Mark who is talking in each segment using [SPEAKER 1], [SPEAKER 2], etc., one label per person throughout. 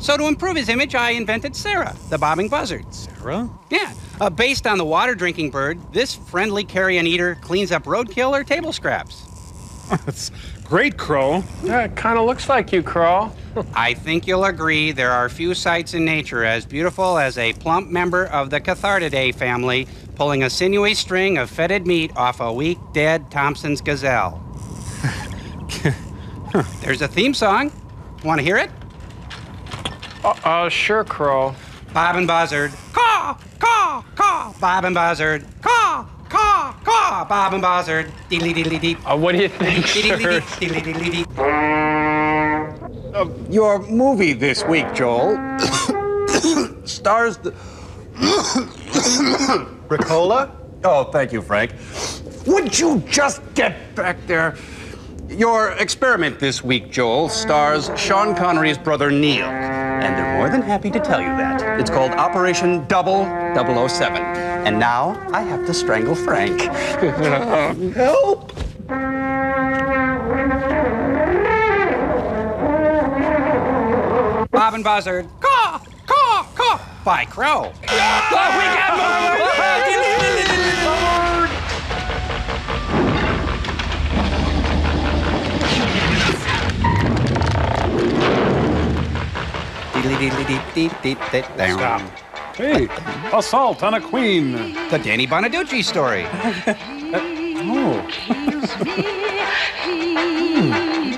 [SPEAKER 1] So to improve his image, I invented Sarah, the bobbing buzzard.
[SPEAKER 2] Sarah?
[SPEAKER 1] Yeah. Based on the water-drinking bird, this friendly carrion eater cleans up roadkill or table scraps.
[SPEAKER 2] That's great, Crow.
[SPEAKER 3] Yeah, it kind of looks like you, Crow.
[SPEAKER 1] I think you'll agree there are few sights in nature as beautiful as a plump member of the Cathartidae family pulling a sinewy string of fetid meat off a weak, dead Thompson's gazelle. There's a theme song. Want to hear it?
[SPEAKER 3] Sure, Crow.
[SPEAKER 1] Bob and Buzzard. Caw, caw, caw. Bob and Buzzard. Caw, caw, caw. Bob and Buzzard. Deedly deedly deep.
[SPEAKER 3] What do you think,
[SPEAKER 1] Deedly
[SPEAKER 3] sir?
[SPEAKER 1] deedly deedly deep.
[SPEAKER 4] Your movie this week, Joel, stars the...
[SPEAKER 5] Ricola?
[SPEAKER 4] Oh, thank you, Frank. Would you just get back there? Your experiment this week, Joel, stars Sean Connery's brother Neil, and they're more than happy to tell you that. It's called Operation 007. And now I have to strangle Frank. Help!
[SPEAKER 1] Bob and Buzzard. Caw, caw, caw. By Crow. We got more.
[SPEAKER 2] Stop. Hey, assault on a queen.
[SPEAKER 1] The Danny Bonaducci story.
[SPEAKER 2] Oh.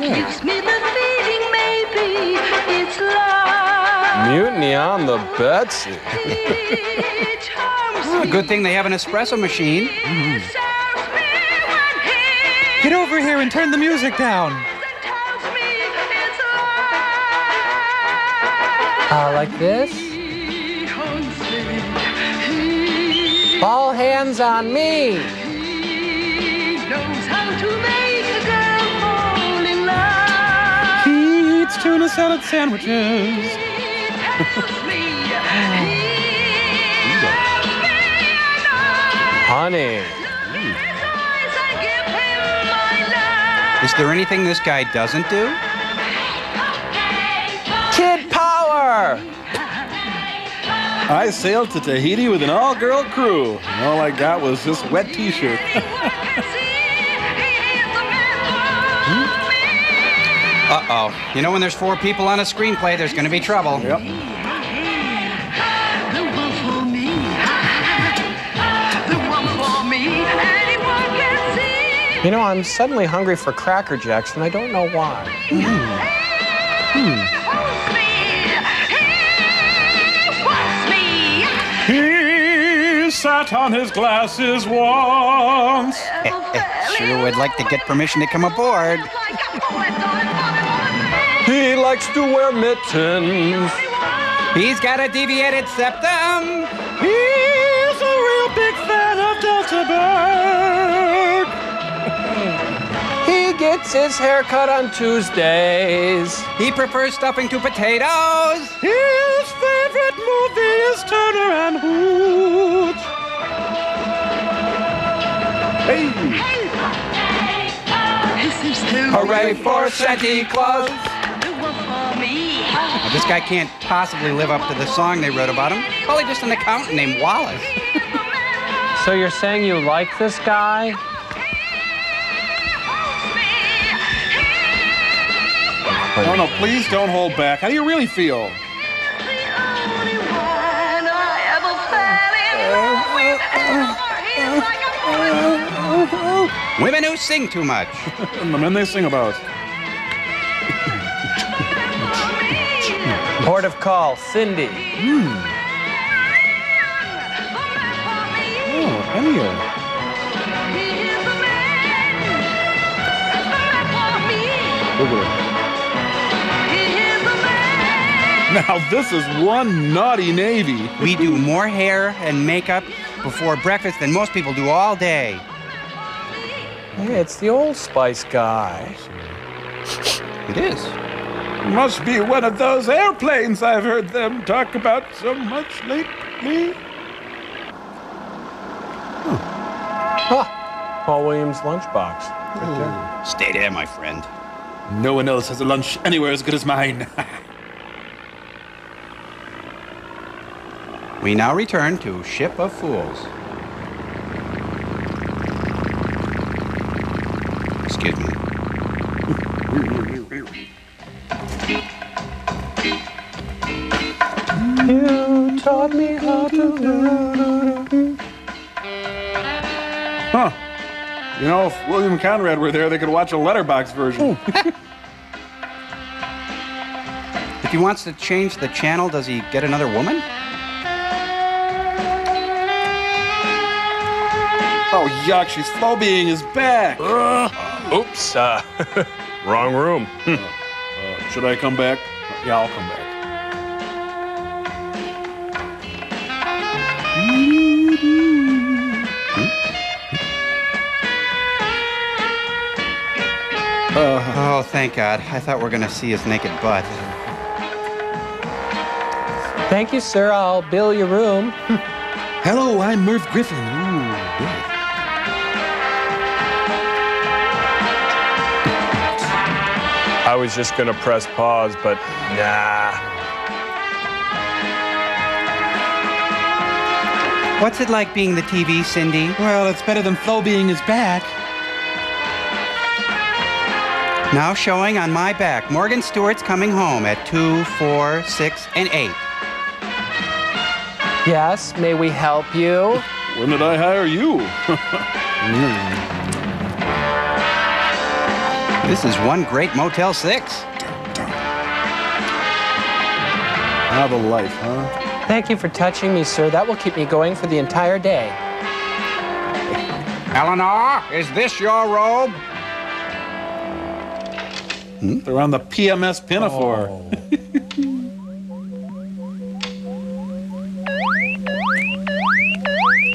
[SPEAKER 6] Gives me the feeling maybe it's love.
[SPEAKER 3] Mutiny on the Betsy.
[SPEAKER 1] Oh, good thing they have an espresso machine.
[SPEAKER 2] Get over here and turn the music down.
[SPEAKER 3] Like this? All hands on me.
[SPEAKER 6] Knows how to make a girl fall in love.
[SPEAKER 2] He eats tuna salad sandwiches.
[SPEAKER 3] Honey.
[SPEAKER 1] Is there anything this guy doesn't do?
[SPEAKER 3] Kid power!
[SPEAKER 2] I sailed to Tahiti with an all-girl crew, and all I got was this wet T-shirt.
[SPEAKER 1] Uh-oh. You know when there's 4 people on a screenplay, there's going to be trouble.
[SPEAKER 2] Yep.
[SPEAKER 6] The one for me. The one for me. Anyone can see.
[SPEAKER 3] You know, I'm suddenly hungry for Cracker Jacks, and I don't know why.
[SPEAKER 2] He sat on his glasses once.
[SPEAKER 1] Sure would like to get permission to come aboard.
[SPEAKER 3] He likes to wear mittens.
[SPEAKER 1] He's got a deviated septum.
[SPEAKER 2] He's a real big fan of Delta Burke.
[SPEAKER 3] He gets his hair cut on Tuesdays.
[SPEAKER 1] He prefers stuffing to potatoes.
[SPEAKER 2] His favorite movie is Turner and Hooch. Hey!
[SPEAKER 3] Hooray for Santa Claus.
[SPEAKER 1] Now, this guy can't possibly live up to the song they wrote about him. Probably just an accountant named Wallace.
[SPEAKER 3] So you're saying you like this guy?
[SPEAKER 2] Oh, no, please don't hold back. How do you really feel?
[SPEAKER 1] Women who sing too much.
[SPEAKER 2] And the men they sing about.
[SPEAKER 3] Port of call, Cindy.
[SPEAKER 2] Oh, Enya. Now this is one naughty Navy.
[SPEAKER 1] We do more hair and makeup before breakfast than most people do all day.
[SPEAKER 3] Hey, it's the Old Spice guy.
[SPEAKER 1] It is.
[SPEAKER 2] Must be one of those airplanes I've heard them talk about so much lately.
[SPEAKER 3] Paul Williams' lunchbox. Right there.
[SPEAKER 1] Stay there, my friend.
[SPEAKER 2] No one else has a lunch anywhere as good as mine.
[SPEAKER 1] We now return to Ship of Fools. Excuse me.
[SPEAKER 3] You taught me how to love.
[SPEAKER 2] Huh. You know, if William and Conrad were there, they could watch a letterbox version.
[SPEAKER 1] If he wants to change the channel, does he get another woman?
[SPEAKER 2] Oh, yuck, she's phobing his back.
[SPEAKER 7] Oops, wrong room.
[SPEAKER 2] Should I come back? Yeah, I'll come back.
[SPEAKER 1] Oh, thank God. I thought we were going to see his naked butt.
[SPEAKER 3] Thank you, sir. I'll bill your room.
[SPEAKER 2] Hello, I'm Merv Griffin. Ooh, good.
[SPEAKER 7] I was just gonna press pause, but nah.
[SPEAKER 1] What's it like being the TV, Cindy?
[SPEAKER 2] Well, it's better than Flo being his back.
[SPEAKER 1] Now showing on my back, Morgan Stewart's Coming Home at 2, 4, 6, and 8.
[SPEAKER 3] Yes, may we help you?
[SPEAKER 2] When did I hire you?
[SPEAKER 1] This is one great Motel 6.
[SPEAKER 2] Ah, the life, huh?
[SPEAKER 3] Thank you for touching me, sir. That will keep me going for the entire day.
[SPEAKER 1] Eleanor, is this your robe?
[SPEAKER 2] They're on the PMS Pinafore.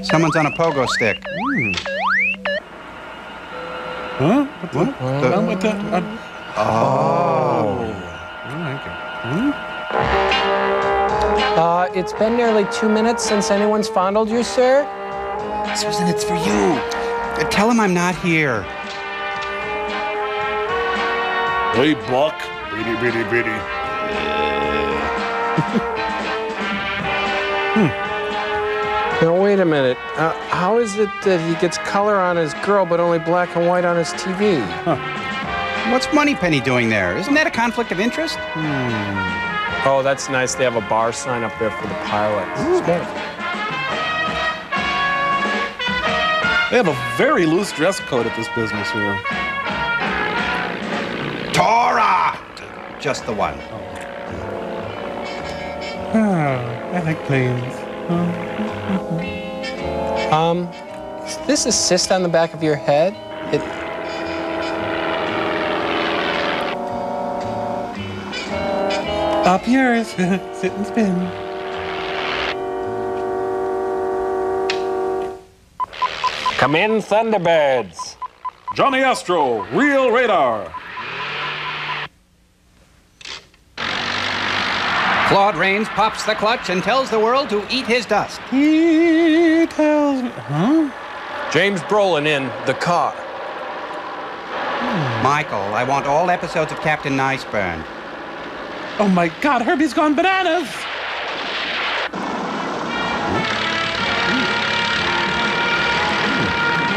[SPEAKER 1] Someone's on a pogo stick.
[SPEAKER 2] Huh? What? What the?
[SPEAKER 3] It's been nearly 2 minutes since anyone's fondled you, sir.
[SPEAKER 1] Susan, it's for you. Tell him I'm not here.
[SPEAKER 2] Hey, Buck. Bitty, bitty, bitty.
[SPEAKER 3] Now, wait a minute. How is it that he gets color on his girl but only black and white on his TV?
[SPEAKER 1] What's Moneypenny doing there? Isn't that a conflict of interest?
[SPEAKER 3] Oh, that's nice. They have a bar sign up there for the pilots.
[SPEAKER 2] They have a very loose dress code at this business here.
[SPEAKER 1] Tora! Just the one.
[SPEAKER 2] I like planes.
[SPEAKER 3] Is this a cyst on the back of your head?
[SPEAKER 2] Up yours. Sit and spin.
[SPEAKER 8] Come in, Thunderbirds.
[SPEAKER 2] Johnny Astro, real radar.
[SPEAKER 1] Claude Rains pops the clutch and tells the world to eat his dust.
[SPEAKER 2] He tells me. Huh?
[SPEAKER 3] James Brolin in The Car.
[SPEAKER 1] Michael, I want all episodes of Captain Niceburn.
[SPEAKER 2] Oh my God, Herbie's gone bananas.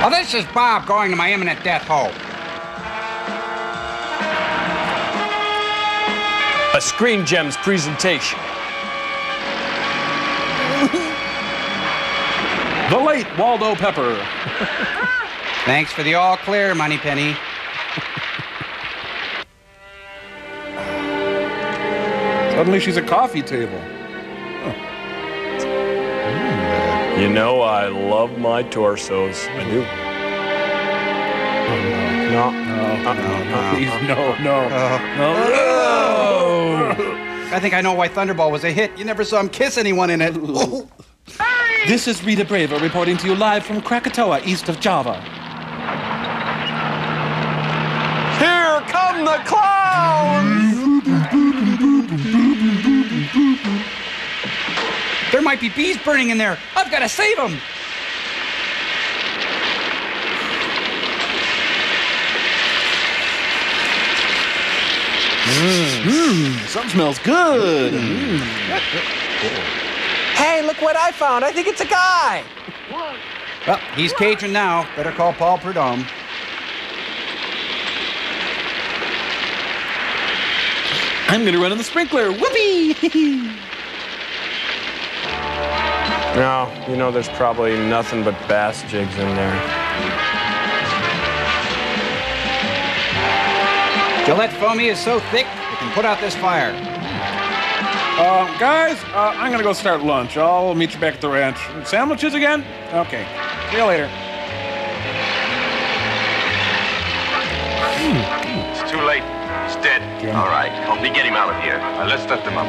[SPEAKER 1] Oh, this is Bob going to my imminent death hole.
[SPEAKER 3] A Screen Gems presentation.
[SPEAKER 2] The late Waldo Pepper.
[SPEAKER 1] Thanks for the all clear, Moneypenny.
[SPEAKER 2] Suddenly she's a coffee table.
[SPEAKER 7] You know I love my torsos. I do.
[SPEAKER 3] No.
[SPEAKER 2] No.
[SPEAKER 1] I think I know why Thunderball was a hit. You never saw him kiss anyone in it.
[SPEAKER 2] This is Rita Bravo reporting to you live from Krakatoa, east of Java.
[SPEAKER 3] Here come the clowns!
[SPEAKER 1] There might be bees burning in there. I've got to save them.
[SPEAKER 2] Something smells good.
[SPEAKER 3] Hey, look what I found. I think it's a guy.
[SPEAKER 1] Well, he's Cajun now. Better call Paul Prudhomme.
[SPEAKER 2] I'm gonna run on the sprinkler. Whoopee!
[SPEAKER 3] No, you know there's probably nothing but bass jigs in there.
[SPEAKER 1] Gillette foamy is so thick, it can put out this fire.
[SPEAKER 2] Guys, I'm gonna go start lunch. I'll meet you back at the ranch. Sandwiches again? Okay. See you later.
[SPEAKER 9] It's too late. He's dead. All right, help me get him out of here. Let's lift him up.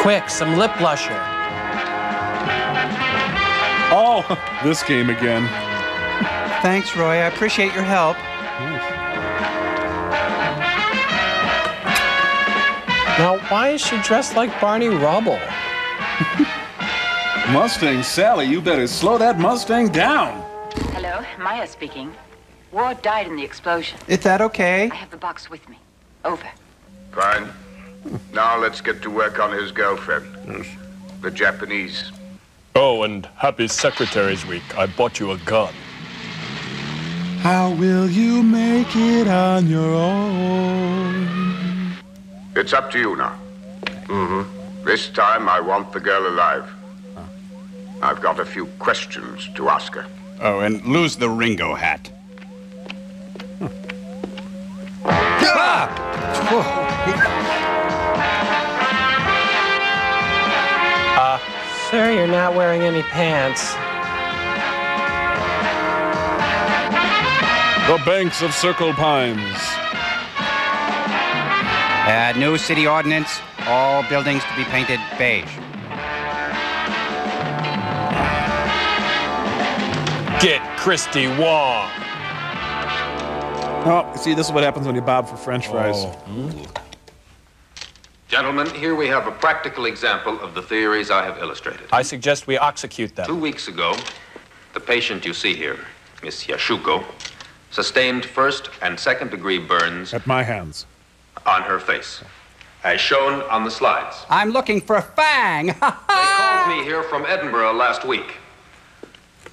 [SPEAKER 3] Quick, some lip blusher.
[SPEAKER 2] Oh, this game again.
[SPEAKER 1] Thanks, Roy. I appreciate your help.
[SPEAKER 3] Now, why is she dressed like Barney Rubble?
[SPEAKER 2] Mustang Sally, you better slow that Mustang down.
[SPEAKER 10] Hello, Maya speaking. Ward died in the explosion.
[SPEAKER 1] Is that okay?
[SPEAKER 10] I have the box with me. Over.
[SPEAKER 9] Fine. Now let's get to work on his girlfriend. The Japanese.
[SPEAKER 7] Oh, and happy Secretary's Week. I bought you a gun.
[SPEAKER 2] How will you make it on your own?
[SPEAKER 9] It's up to you now. This time I want the girl alive. I've got a few questions to ask her.
[SPEAKER 4] Oh, and lose the Ringo hat.
[SPEAKER 3] Sir, you're not wearing any pants.
[SPEAKER 2] The banks of Circle Pines.
[SPEAKER 1] New city ordinance, all buildings to be painted beige.
[SPEAKER 7] Get Christy Wong.
[SPEAKER 2] Oh, see, this is what happens when you bob for French fries.
[SPEAKER 11] Gentlemen, here we have a practical example of the theories I have illustrated.
[SPEAKER 7] I suggest we execute them.
[SPEAKER 11] 2 weeks ago, the patient you see here, Miss Yashuko, sustained first and second degree burns
[SPEAKER 2] At my hands.
[SPEAKER 11] on her face, as shown on the slides.
[SPEAKER 1] I'm looking for a fang.
[SPEAKER 11] They called me here from Edinburgh last week.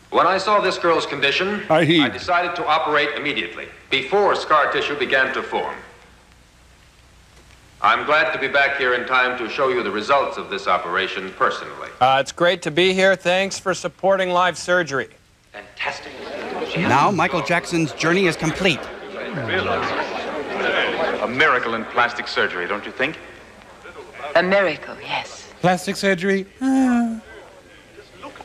[SPEAKER 11] When I saw this girl's condition,
[SPEAKER 2] I
[SPEAKER 11] decided to operate immediately, before scar tissue began to form. I'm glad to be back here in time to show you the results of this operation personally.
[SPEAKER 3] It's great to be here. Thanks for supporting live surgery.
[SPEAKER 11] Fantastic.
[SPEAKER 1] Now Michael Jackson's journey is complete.
[SPEAKER 9] A miracle in plastic surgery, don't you think?
[SPEAKER 10] A miracle, yes.
[SPEAKER 2] Plastic surgery?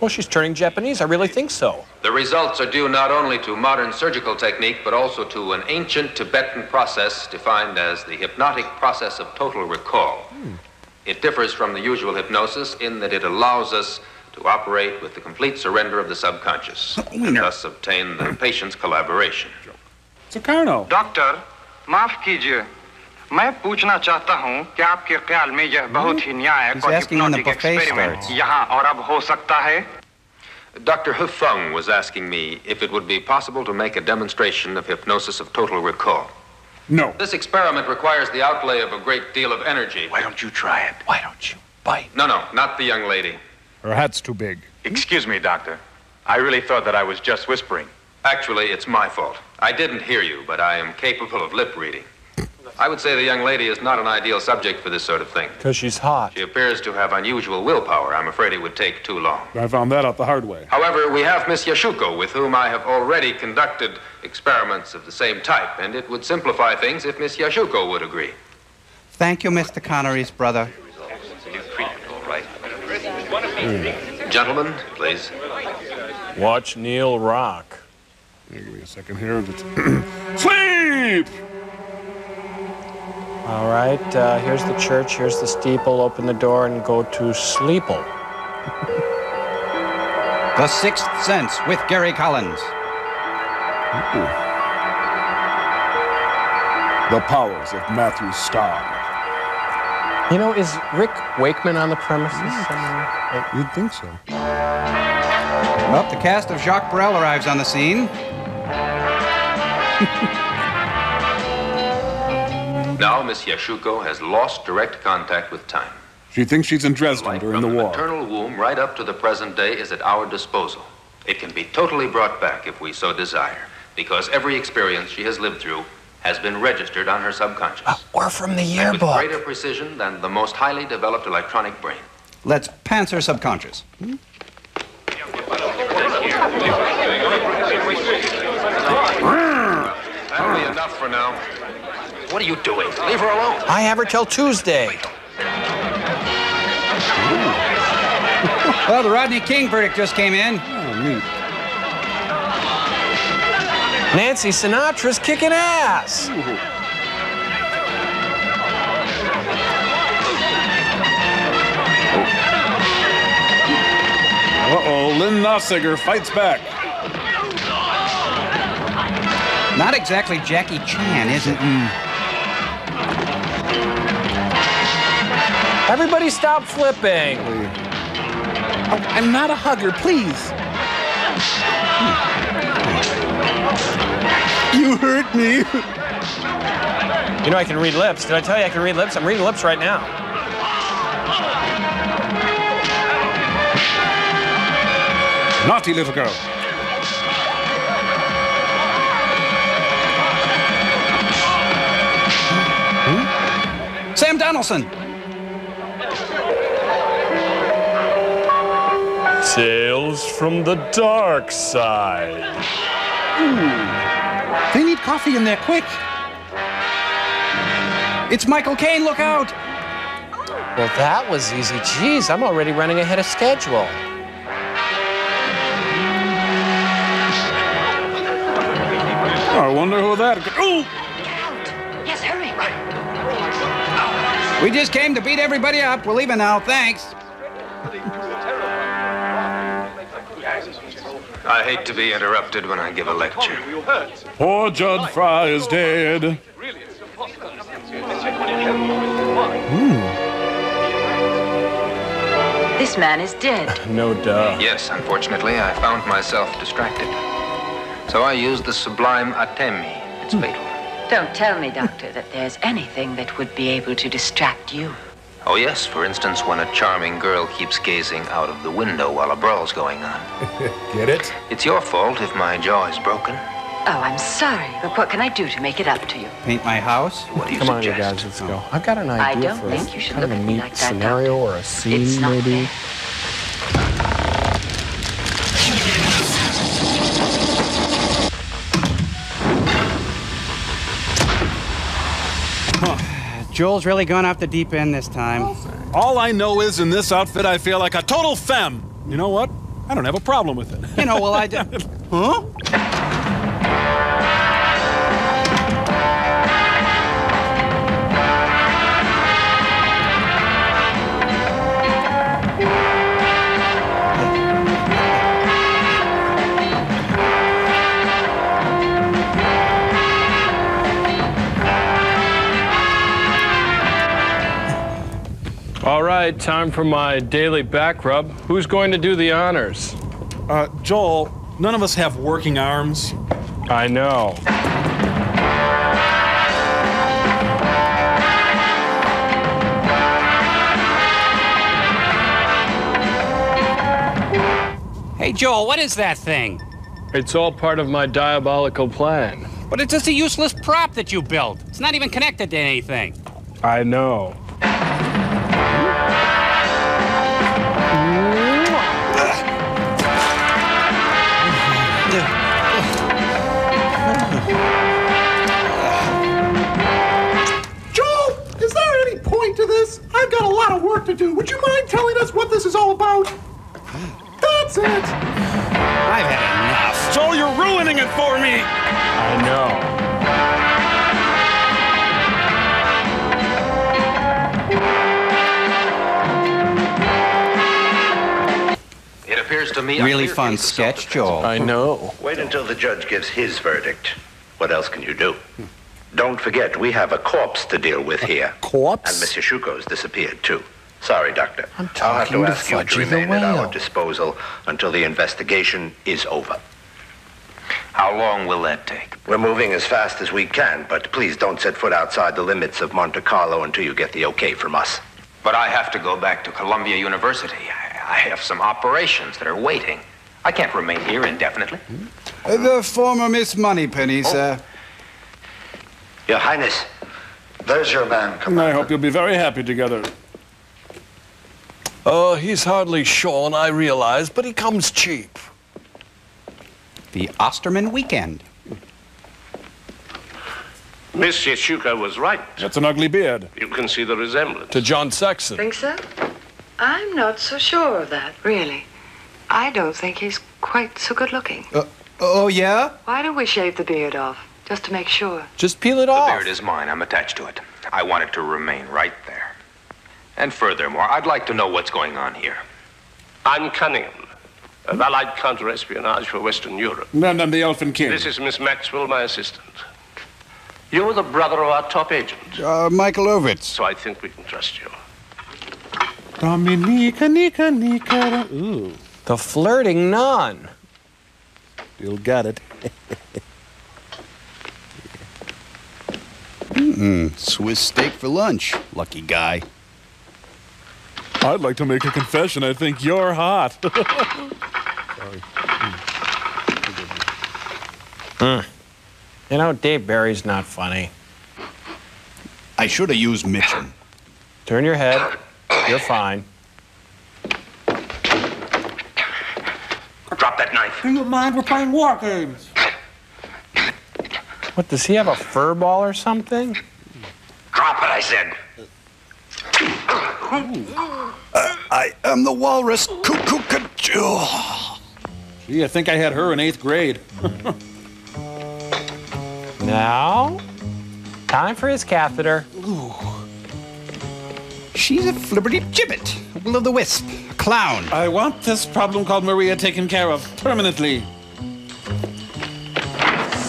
[SPEAKER 3] Well, she's turning Japanese. I really think so.
[SPEAKER 11] The results are due not only to modern surgical technique, but also to an ancient Tibetan process defined as the hypnotic process of total recall. It differs from the usual hypnosis in that it allows us to operate with the complete surrender of the subconscious, and thus obtain the patient's collaboration.
[SPEAKER 2] Sukarno.
[SPEAKER 12] Doctor माफ कीजिए मैं पूछना चाहता हूं कि आपके ख्याल में यह बहुत ही न्यायिक और हिप्नोटिक एक्सपेरिमेंट यहां और अब हो सकता है
[SPEAKER 11] Dr. Hufeng was asking me if it would be possible to make a demonstration of hypnosis of total recall.
[SPEAKER 2] No.
[SPEAKER 11] This experiment requires the outlay of a great deal of energy.
[SPEAKER 9] Why don't you try it?
[SPEAKER 11] Why don't you bite? No, not the young lady.
[SPEAKER 2] Her hat's too big.
[SPEAKER 9] Excuse me, Doctor. I really thought that I was just whispering.
[SPEAKER 11] Actually, it's my fault. I didn't hear you, but I am capable of lip reading. I would say the young lady is not an ideal subject for this sort of thing.
[SPEAKER 3] Because she's hot.
[SPEAKER 11] She appears to have unusual willpower. I'm afraid it would take too long.
[SPEAKER 2] I found that out the hard way.
[SPEAKER 11] However, we have Miss Yashuko, with whom I have already conducted experiments of the same type, and it would simplify things if Miss Yashuko would agree.
[SPEAKER 1] Thank you, Mr. Connery's brother.
[SPEAKER 11] Gentlemen, please.
[SPEAKER 3] Watch Neil rock.
[SPEAKER 2] Give me a second here. Sleep!
[SPEAKER 3] All right, here's the church, here's the steeple. Open the door and go to Sleeple.
[SPEAKER 1] The Sixth Sense with Gary Collins.
[SPEAKER 2] The powers of Matthew Starr.
[SPEAKER 3] You know, is Rick Wakeman on the premises somewhere?
[SPEAKER 2] You'd think so.
[SPEAKER 1] Well, the cast of Jacques Brel arrives on the scene.
[SPEAKER 11] Now, Miss Yashuko has lost direct contact with time.
[SPEAKER 2] She thinks she's in Dresden during the war.
[SPEAKER 11] From the maternal womb right up to the present day is at our disposal. It can be totally brought back if we so desire, because every experience she has lived through has been registered on her subconscious.
[SPEAKER 3] Or from the
[SPEAKER 11] And
[SPEAKER 3] yearbook.
[SPEAKER 11] with greater precision than the most highly developed electronic brain.
[SPEAKER 1] Let's pants her subconscious.
[SPEAKER 11] That'll be enough for now. What are you doing? Leave her alone.
[SPEAKER 3] I have her till Tuesday.
[SPEAKER 1] Well, the Rodney King verdict just came in.
[SPEAKER 2] Oh, neat.
[SPEAKER 3] Nancy Sinatra's kicking ass.
[SPEAKER 2] Uh-oh, Lynn Nossiger fights back.
[SPEAKER 1] Not exactly Jackie Chan, is it?
[SPEAKER 3] Everybody stop flipping.
[SPEAKER 2] Oh, I'm not a hugger, please. You hurt me.
[SPEAKER 3] You know I can read lips. Did I tell you I can read lips? I'm reading lips right now.
[SPEAKER 2] Naughty little girl.
[SPEAKER 1] Sam Donaldson.
[SPEAKER 7] Tales from the dark side.
[SPEAKER 2] They need coffee in there, quick.
[SPEAKER 1] It's Michael Caine, look out.
[SPEAKER 3] Well, that was easy. Jeez, I'm already running ahead of schedule.
[SPEAKER 2] I wonder who that could... Ooh!
[SPEAKER 10] Yes, hurry.
[SPEAKER 1] We just came to beat everybody up. We're leaving now, thanks.
[SPEAKER 11] I hate to be interrupted when I give a lecture.
[SPEAKER 2] Poor Judd Fry is dead.
[SPEAKER 10] This man is dead.
[SPEAKER 3] No duh.
[SPEAKER 11] Yes, unfortunately, I found myself distracted. So I used the sublime atemi. It's fatal.
[SPEAKER 10] Don't tell me, Doctor, that there's anything that would be able to distract you.
[SPEAKER 11] Oh, yes, for instance, when a charming girl keeps gazing out of the window while a brawl's going on.
[SPEAKER 2] Get it?
[SPEAKER 11] It's your fault if my jaw is broken.
[SPEAKER 10] Oh, I'm sorry, but what can I do to make it up to you?
[SPEAKER 1] Paint my house?
[SPEAKER 11] What do you
[SPEAKER 3] Come on, you
[SPEAKER 11] suggest?
[SPEAKER 3] guys, let's go. I've got an idea
[SPEAKER 10] don't
[SPEAKER 3] for
[SPEAKER 10] think you should
[SPEAKER 3] kind of
[SPEAKER 10] look
[SPEAKER 3] a
[SPEAKER 10] at me
[SPEAKER 3] neat
[SPEAKER 10] like that,
[SPEAKER 3] scenario
[SPEAKER 10] Doctor.
[SPEAKER 3] or a scene,
[SPEAKER 10] It's not
[SPEAKER 3] maybe.
[SPEAKER 10] fair.
[SPEAKER 1] Joel's really gone off the deep end this time.
[SPEAKER 2] All I know is in this outfit I feel like a total femme. You know what? I don't have a problem with it.
[SPEAKER 1] You know, well, I did. Huh?
[SPEAKER 3] All right, time for my daily back rub. Who's going to do the honors?
[SPEAKER 2] Joel, none of us have working arms.
[SPEAKER 3] I know.
[SPEAKER 1] Hey, Joel, what is that thing?
[SPEAKER 3] It's all part of my diabolical plan.
[SPEAKER 1] But it's just a useless prop that you built. It's not even connected to anything.
[SPEAKER 3] I know.
[SPEAKER 8] Joel, is there any point to this? I've got a lot of work to do. Would you mind telling us what this is all about? That's it.
[SPEAKER 1] I've had enough.
[SPEAKER 2] Joel, you're ruining it for me!
[SPEAKER 3] I know.
[SPEAKER 11] It appears to me...
[SPEAKER 1] Really fun sketch, Joel.
[SPEAKER 3] I know.
[SPEAKER 13] Wait until the judge gives his verdict. What else can you do? Don't forget, we have a corpse to deal with here.
[SPEAKER 14] Corpse?
[SPEAKER 13] And Mr. Shuko's disappeared, too. Sorry, Doctor.
[SPEAKER 14] I'm
[SPEAKER 13] I'll have to
[SPEAKER 14] talking to
[SPEAKER 13] ask you to
[SPEAKER 14] Fudgy the
[SPEAKER 13] remain at our
[SPEAKER 14] Whale.
[SPEAKER 13] disposal until the investigation is over.
[SPEAKER 15] How long will that take?
[SPEAKER 13] We're moving as fast as we can, but please don't set foot outside the limits of Monte Carlo until you get the okay from us.
[SPEAKER 11] But I have to go back to Columbia University. I have some operations that are waiting. I can't remain here indefinitely.
[SPEAKER 16] The former Miss Moneypenny, sir.
[SPEAKER 13] Your Highness, there's your man,
[SPEAKER 2] I hope you'll be very happy together.
[SPEAKER 17] He's hardly shorn, I realize, but he comes cheap.
[SPEAKER 1] The Osterman Weekend.
[SPEAKER 18] Mr. Shuko was right.
[SPEAKER 2] That's an ugly beard.
[SPEAKER 18] You can see the resemblance.
[SPEAKER 17] To John Saxon.
[SPEAKER 10] Think so? I'm not so sure of that, really. I don't think he's quite so good looking.
[SPEAKER 16] Oh, yeah?
[SPEAKER 10] Why don't we shave the beard off, just to make sure?
[SPEAKER 3] Just peel it off.
[SPEAKER 11] The beard is mine. I'm attached to it. I want it to remain right there. And furthermore, I'd like to know what's going on here.
[SPEAKER 18] I'm Cunningham, of Allied counter-espionage for Western Europe.
[SPEAKER 2] And I'm the Elfin King.
[SPEAKER 18] This is Miss Maxwell, my assistant. You're the brother of our top agent.
[SPEAKER 16] Michael Ovitz.
[SPEAKER 18] So I think we can trust you.
[SPEAKER 2] Dominica, Nika, Nika. Ooh.
[SPEAKER 3] The flirting nun.
[SPEAKER 14] You got it.
[SPEAKER 16] Swiss steak for lunch. Lucky guy.
[SPEAKER 2] I'd like to make a confession. I think you're hot.
[SPEAKER 3] Sorry. You know, Dave Barry's not funny.
[SPEAKER 16] I should have used Mitchum.
[SPEAKER 3] Turn your head. You're fine.
[SPEAKER 13] Drop that knife.
[SPEAKER 8] Do you mind? We're playing war games.
[SPEAKER 3] What, does he have a fur ball or something?
[SPEAKER 13] Drop it, I said.
[SPEAKER 16] I am the walrus. Cuckoo.
[SPEAKER 2] Gee, I think I had her in 8th grade.
[SPEAKER 3] Now, time for his catheter.
[SPEAKER 16] Ooh. She's a flibberty gibbet, a will-o'-the-wisp, a clown.
[SPEAKER 2] I want this problem called Maria taken care of permanently.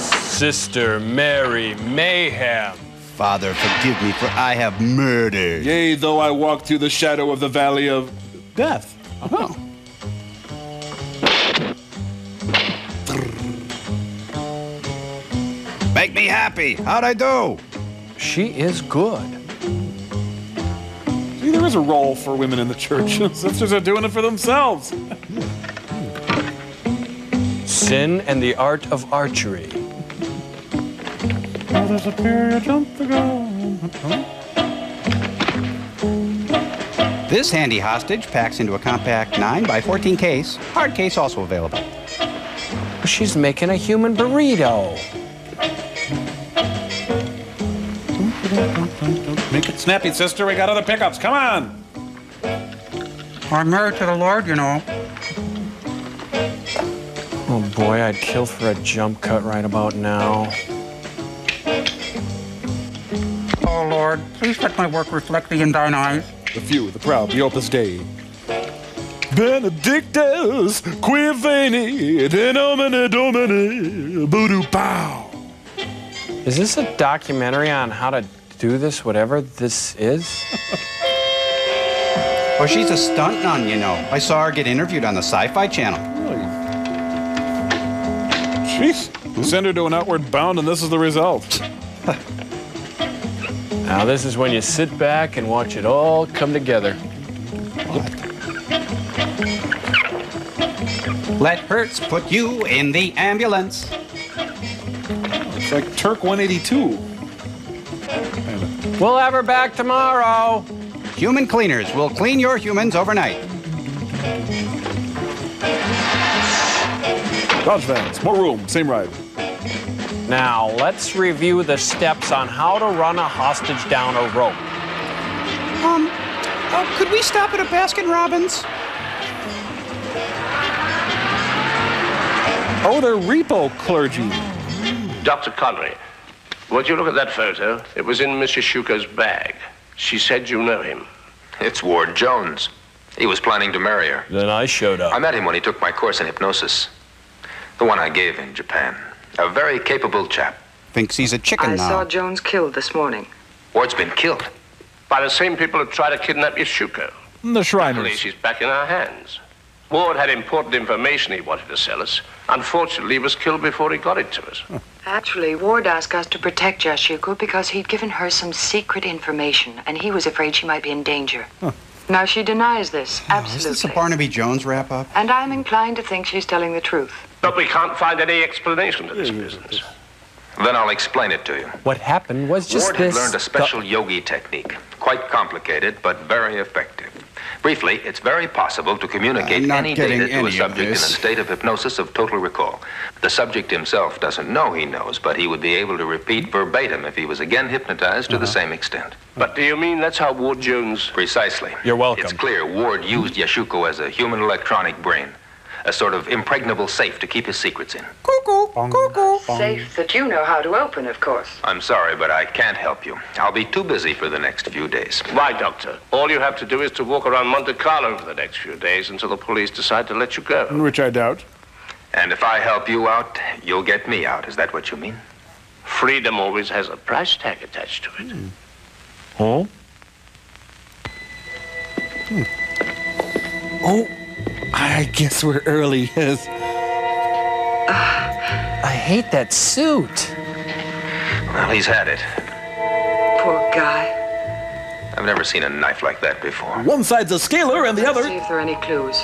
[SPEAKER 3] Sister Mary Mayhem.
[SPEAKER 16] Father, forgive me, for I have murdered.
[SPEAKER 2] Yea, though I walk through the shadow of the valley of death.
[SPEAKER 16] Oh. Make me happy. How'd I do?
[SPEAKER 3] She is good.
[SPEAKER 2] See, there is a role for women in the church. Sisters are doing it for themselves.
[SPEAKER 3] Sin and the Art of Archery.
[SPEAKER 2] Oh, there's a period jump to go.
[SPEAKER 1] This handy hostage packs into a compact 9x14 case. Hard case also available.
[SPEAKER 3] She's making a human burrito.
[SPEAKER 2] Make it snappy, sister. We got other pickups. Come on.
[SPEAKER 1] I'm married to the Lord, you know.
[SPEAKER 3] Oh boy, I'd kill for a jump cut right about now.
[SPEAKER 1] Oh, Lord, please let my work reflect thee in thine eyes.
[SPEAKER 2] The few, the proud, the Opus Dei. Benedictus, qui veni, de nomine Domini, voodoo pow.
[SPEAKER 3] Is this a documentary on how to do this, whatever this is?
[SPEAKER 1] Well, she's a stunt nun, you know. I saw her get interviewed on the Sci-Fi Channel.
[SPEAKER 2] Really? Jeez. Send her to an outward bound, and this is the result.
[SPEAKER 3] Now, this is when you sit back and watch it all come together.
[SPEAKER 1] Let Hertz put you in the ambulance.
[SPEAKER 2] It's like Turk 182.
[SPEAKER 3] We'll have her back tomorrow.
[SPEAKER 1] Human cleaners will clean your humans overnight.
[SPEAKER 2] Dodge vans, more room, same ride.
[SPEAKER 3] Now, let's review the steps on how to run a hostage down a rope.
[SPEAKER 1] Could we stop at a Baskin-Robbins?
[SPEAKER 2] Oh, they're repo clergy.
[SPEAKER 18] Dr. Connery, would you look at that photo? It was in Mrs. Shuko's bag. She said you know him.
[SPEAKER 11] It's Ward Jones. He was planning to marry her.
[SPEAKER 3] Then I showed up.
[SPEAKER 11] I met him when he took my course in hypnosis. The one I gave in Japan. A very capable chap.
[SPEAKER 1] Thinks he's a chicken
[SPEAKER 10] I
[SPEAKER 1] now.
[SPEAKER 10] saw Jones killed this morning.
[SPEAKER 11] Ward's been killed.
[SPEAKER 18] By the same people who tried to kidnap Yashuko.
[SPEAKER 2] The Shriners.
[SPEAKER 18] Luckily, she's back in our hands. Ward had important information he wanted to sell us. Unfortunately, he was killed before he got it to us.
[SPEAKER 10] Actually, Ward asked us to protect Yashuko because he'd given her some secret information, and he was afraid she might be in danger. Now, she denies this, absolutely.
[SPEAKER 1] Is this a Barnaby Jones wrap-up?
[SPEAKER 10] And I'm inclined to think she's telling the truth.
[SPEAKER 18] But we can't find any explanation to this business.
[SPEAKER 11] Then I'll explain it to you.
[SPEAKER 3] What happened was just
[SPEAKER 11] Ward
[SPEAKER 3] this.
[SPEAKER 11] had learned a special yogi technique. Quite complicated, but very effective. Briefly, it's very possible to communicate any data to a subject in a state of hypnosis of total recall. The subject himself doesn't know he knows, but he would be able to repeat verbatim if he was again hypnotized to the same extent.
[SPEAKER 18] But do you mean that's how Ward Jones...
[SPEAKER 11] Precisely.
[SPEAKER 3] You're welcome.
[SPEAKER 11] It's clear Ward used Yashuko as a human electronic brain. A sort of impregnable safe to keep his secrets in.
[SPEAKER 10] Cuckoo, cuckoo. Safe that you know how to open, of course.
[SPEAKER 11] I'm sorry, but I can't help you. I'll be too busy for the next few days.
[SPEAKER 18] Why, Doctor? All you have to do is to walk around Monte Carlo for the next few days until the police decide to let you go.
[SPEAKER 2] Which I doubt.
[SPEAKER 11] And if I help you out, you'll get me out. Is that what you mean?
[SPEAKER 18] Freedom always has a price tag attached to it.
[SPEAKER 2] Oh?
[SPEAKER 14] Oh, I guess we're early, yes.
[SPEAKER 3] I hate that suit.
[SPEAKER 11] Well, he's had it.
[SPEAKER 10] Poor guy.
[SPEAKER 11] I've never seen a knife like that before.
[SPEAKER 14] One side's a scaler and the
[SPEAKER 10] Let's
[SPEAKER 14] other...
[SPEAKER 10] see if there are any clues.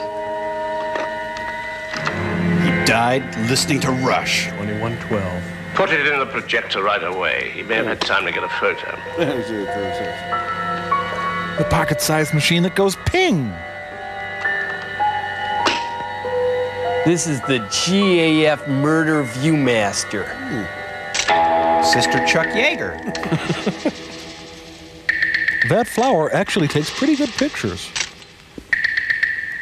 [SPEAKER 1] He died listening to Rush.
[SPEAKER 3] 2112.
[SPEAKER 18] Put it in the projector right away. He may have had time to get a photo.
[SPEAKER 2] The pocket-sized machine that goes ping.
[SPEAKER 3] This is the GAF Murder Viewmaster.
[SPEAKER 1] Sister Chuck Yeager.
[SPEAKER 2] That flower actually takes pretty good pictures.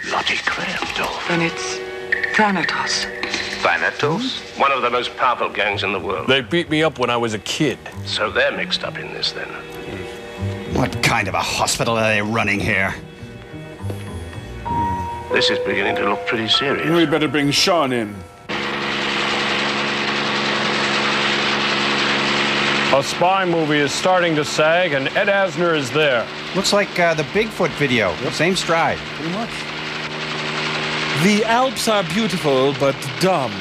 [SPEAKER 18] Lottie Kremdorf.
[SPEAKER 10] And it's Thanatos.
[SPEAKER 11] Thanatos?
[SPEAKER 18] One of the most powerful gangs in the world.
[SPEAKER 17] They beat me up when I was a kid.
[SPEAKER 18] So they're mixed up in this then.
[SPEAKER 1] What kind of a hospital are they running here?
[SPEAKER 18] This is beginning to look pretty serious.
[SPEAKER 2] We better bring Sean in.
[SPEAKER 7] A spy movie is starting to sag, and Ed Asner is there.
[SPEAKER 1] Looks like the Bigfoot video. Same stride.
[SPEAKER 2] Pretty much. The Alps are beautiful, but dumb.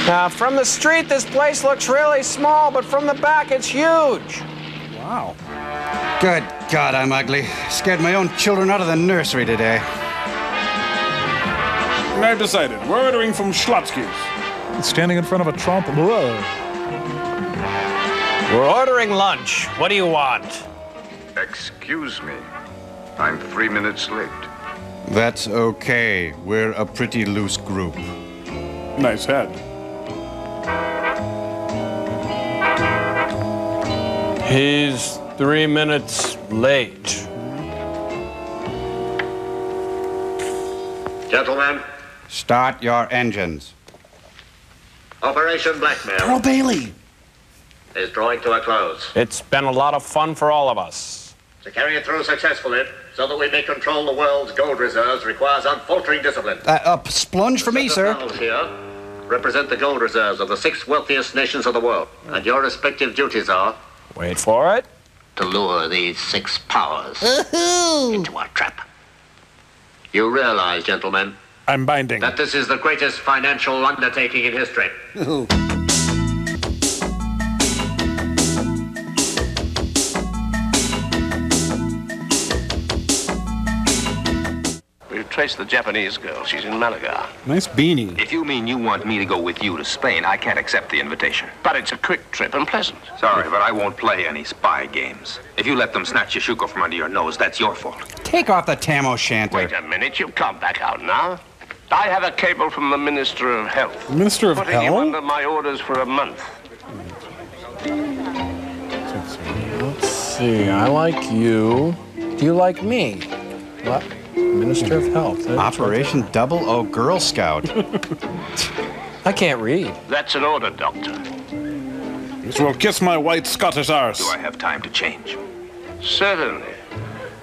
[SPEAKER 3] Now, from the street, this place looks really small, but from the back, it's huge.
[SPEAKER 2] Wow.
[SPEAKER 1] Good God, I'm ugly. Scared my own children out of the nursery today.
[SPEAKER 2] I've decided. We're ordering from Schlotsky's. Standing in front of a Trump. Whoa.
[SPEAKER 3] We're ordering lunch. What do you want?
[SPEAKER 9] Excuse me. I'm 3 minutes late.
[SPEAKER 1] That's okay. We're a pretty loose group.
[SPEAKER 2] Nice head.
[SPEAKER 7] He's 3 minutes late.
[SPEAKER 19] Gentlemen,
[SPEAKER 1] Start your engines.
[SPEAKER 19] Operation Blackmail
[SPEAKER 14] Pearl Bailey.
[SPEAKER 19] is drawing to a close.
[SPEAKER 7] It's been a lot of fun for all of us.
[SPEAKER 19] To carry it through successfully, so that we may control the world's gold reserves, requires unfaltering discipline.
[SPEAKER 1] Splunge for me, sir.
[SPEAKER 19] Panels here represent the gold reserves of the 6 wealthiest nations of the world, and your respective duties are...
[SPEAKER 7] Wait for it.
[SPEAKER 19] To lure these 6 powers into our trap. You realize, gentlemen,
[SPEAKER 2] I'm binding.
[SPEAKER 19] that this is the greatest financial undertaking in history.
[SPEAKER 18] We've traced the Japanese girl. She's in Malaga.
[SPEAKER 2] Nice beanie.
[SPEAKER 11] If you mean you want me to go with you to Spain, I can't accept the invitation.
[SPEAKER 18] But it's a quick trip and pleasant.
[SPEAKER 11] Sorry, but I won't play any spy games. If you let them snatch Yashuko from under your nose, that's your fault.
[SPEAKER 1] Take off the tam o' shanter.
[SPEAKER 18] Wait a minute. You can't back out now. I have a cable from the Minister of Health.
[SPEAKER 2] Minister of
[SPEAKER 18] Putting you
[SPEAKER 2] Hell?
[SPEAKER 18] under my orders for a month.
[SPEAKER 3] Let's see. I like you. Do you like me? What? Minister of Health.
[SPEAKER 1] Operation Double O Girl Scout.
[SPEAKER 3] I can't read.
[SPEAKER 18] That's an order, Doctor.
[SPEAKER 2] This will kiss my white Scottish arse.
[SPEAKER 11] Do I have time to change?
[SPEAKER 18] Certainly.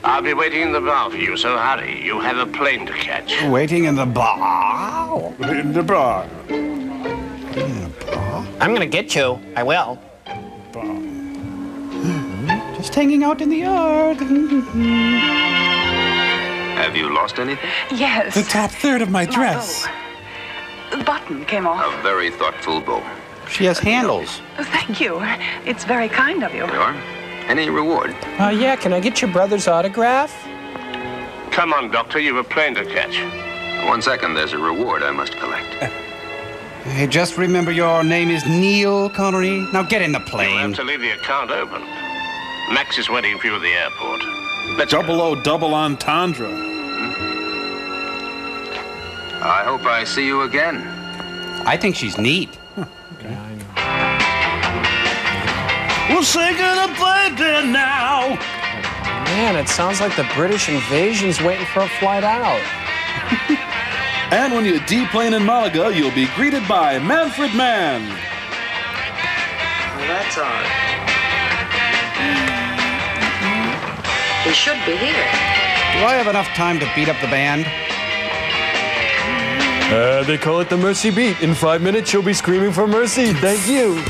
[SPEAKER 18] I'll be waiting in the bar for you, so hurry. You have a plane to catch.
[SPEAKER 1] Waiting in the bar?
[SPEAKER 2] In the bar.
[SPEAKER 20] I'm gonna get you. I will.
[SPEAKER 1] Just hanging out in the yard.
[SPEAKER 11] Have you lost anything?
[SPEAKER 21] Yes.
[SPEAKER 2] The top third of my dress.
[SPEAKER 21] The button came off.
[SPEAKER 11] A very thoughtful bow.
[SPEAKER 1] She has handles.
[SPEAKER 21] Thank you. It's very kind of you.
[SPEAKER 11] There you are. Any reward?
[SPEAKER 3] Yeah, can I get your brother's autograph?
[SPEAKER 18] Come on, Doctor. You've a plane to catch.
[SPEAKER 11] 1 second, there's a reward I must collect.
[SPEAKER 1] Hey, just remember your name is Neil Connery. Now get in the
[SPEAKER 18] You'll
[SPEAKER 1] plane.
[SPEAKER 18] have to leave the account open. Max is waiting for you at the airport. Let's
[SPEAKER 2] Double double entendre.
[SPEAKER 11] I hope I see you again.
[SPEAKER 1] I think she's neat.
[SPEAKER 14] We'll say goodbye there now.
[SPEAKER 3] Man, it sounds like the British invasion's waiting for a flight out.
[SPEAKER 2] And when you deplane in Malaga, you'll be greeted by Manfred Mann.
[SPEAKER 10] Well, that's odd. He should be here.
[SPEAKER 1] Do I have enough time to beat up the band?
[SPEAKER 7] They call it the Mercy Beat. In 5 minutes, you'll be screaming for mercy. Thank you.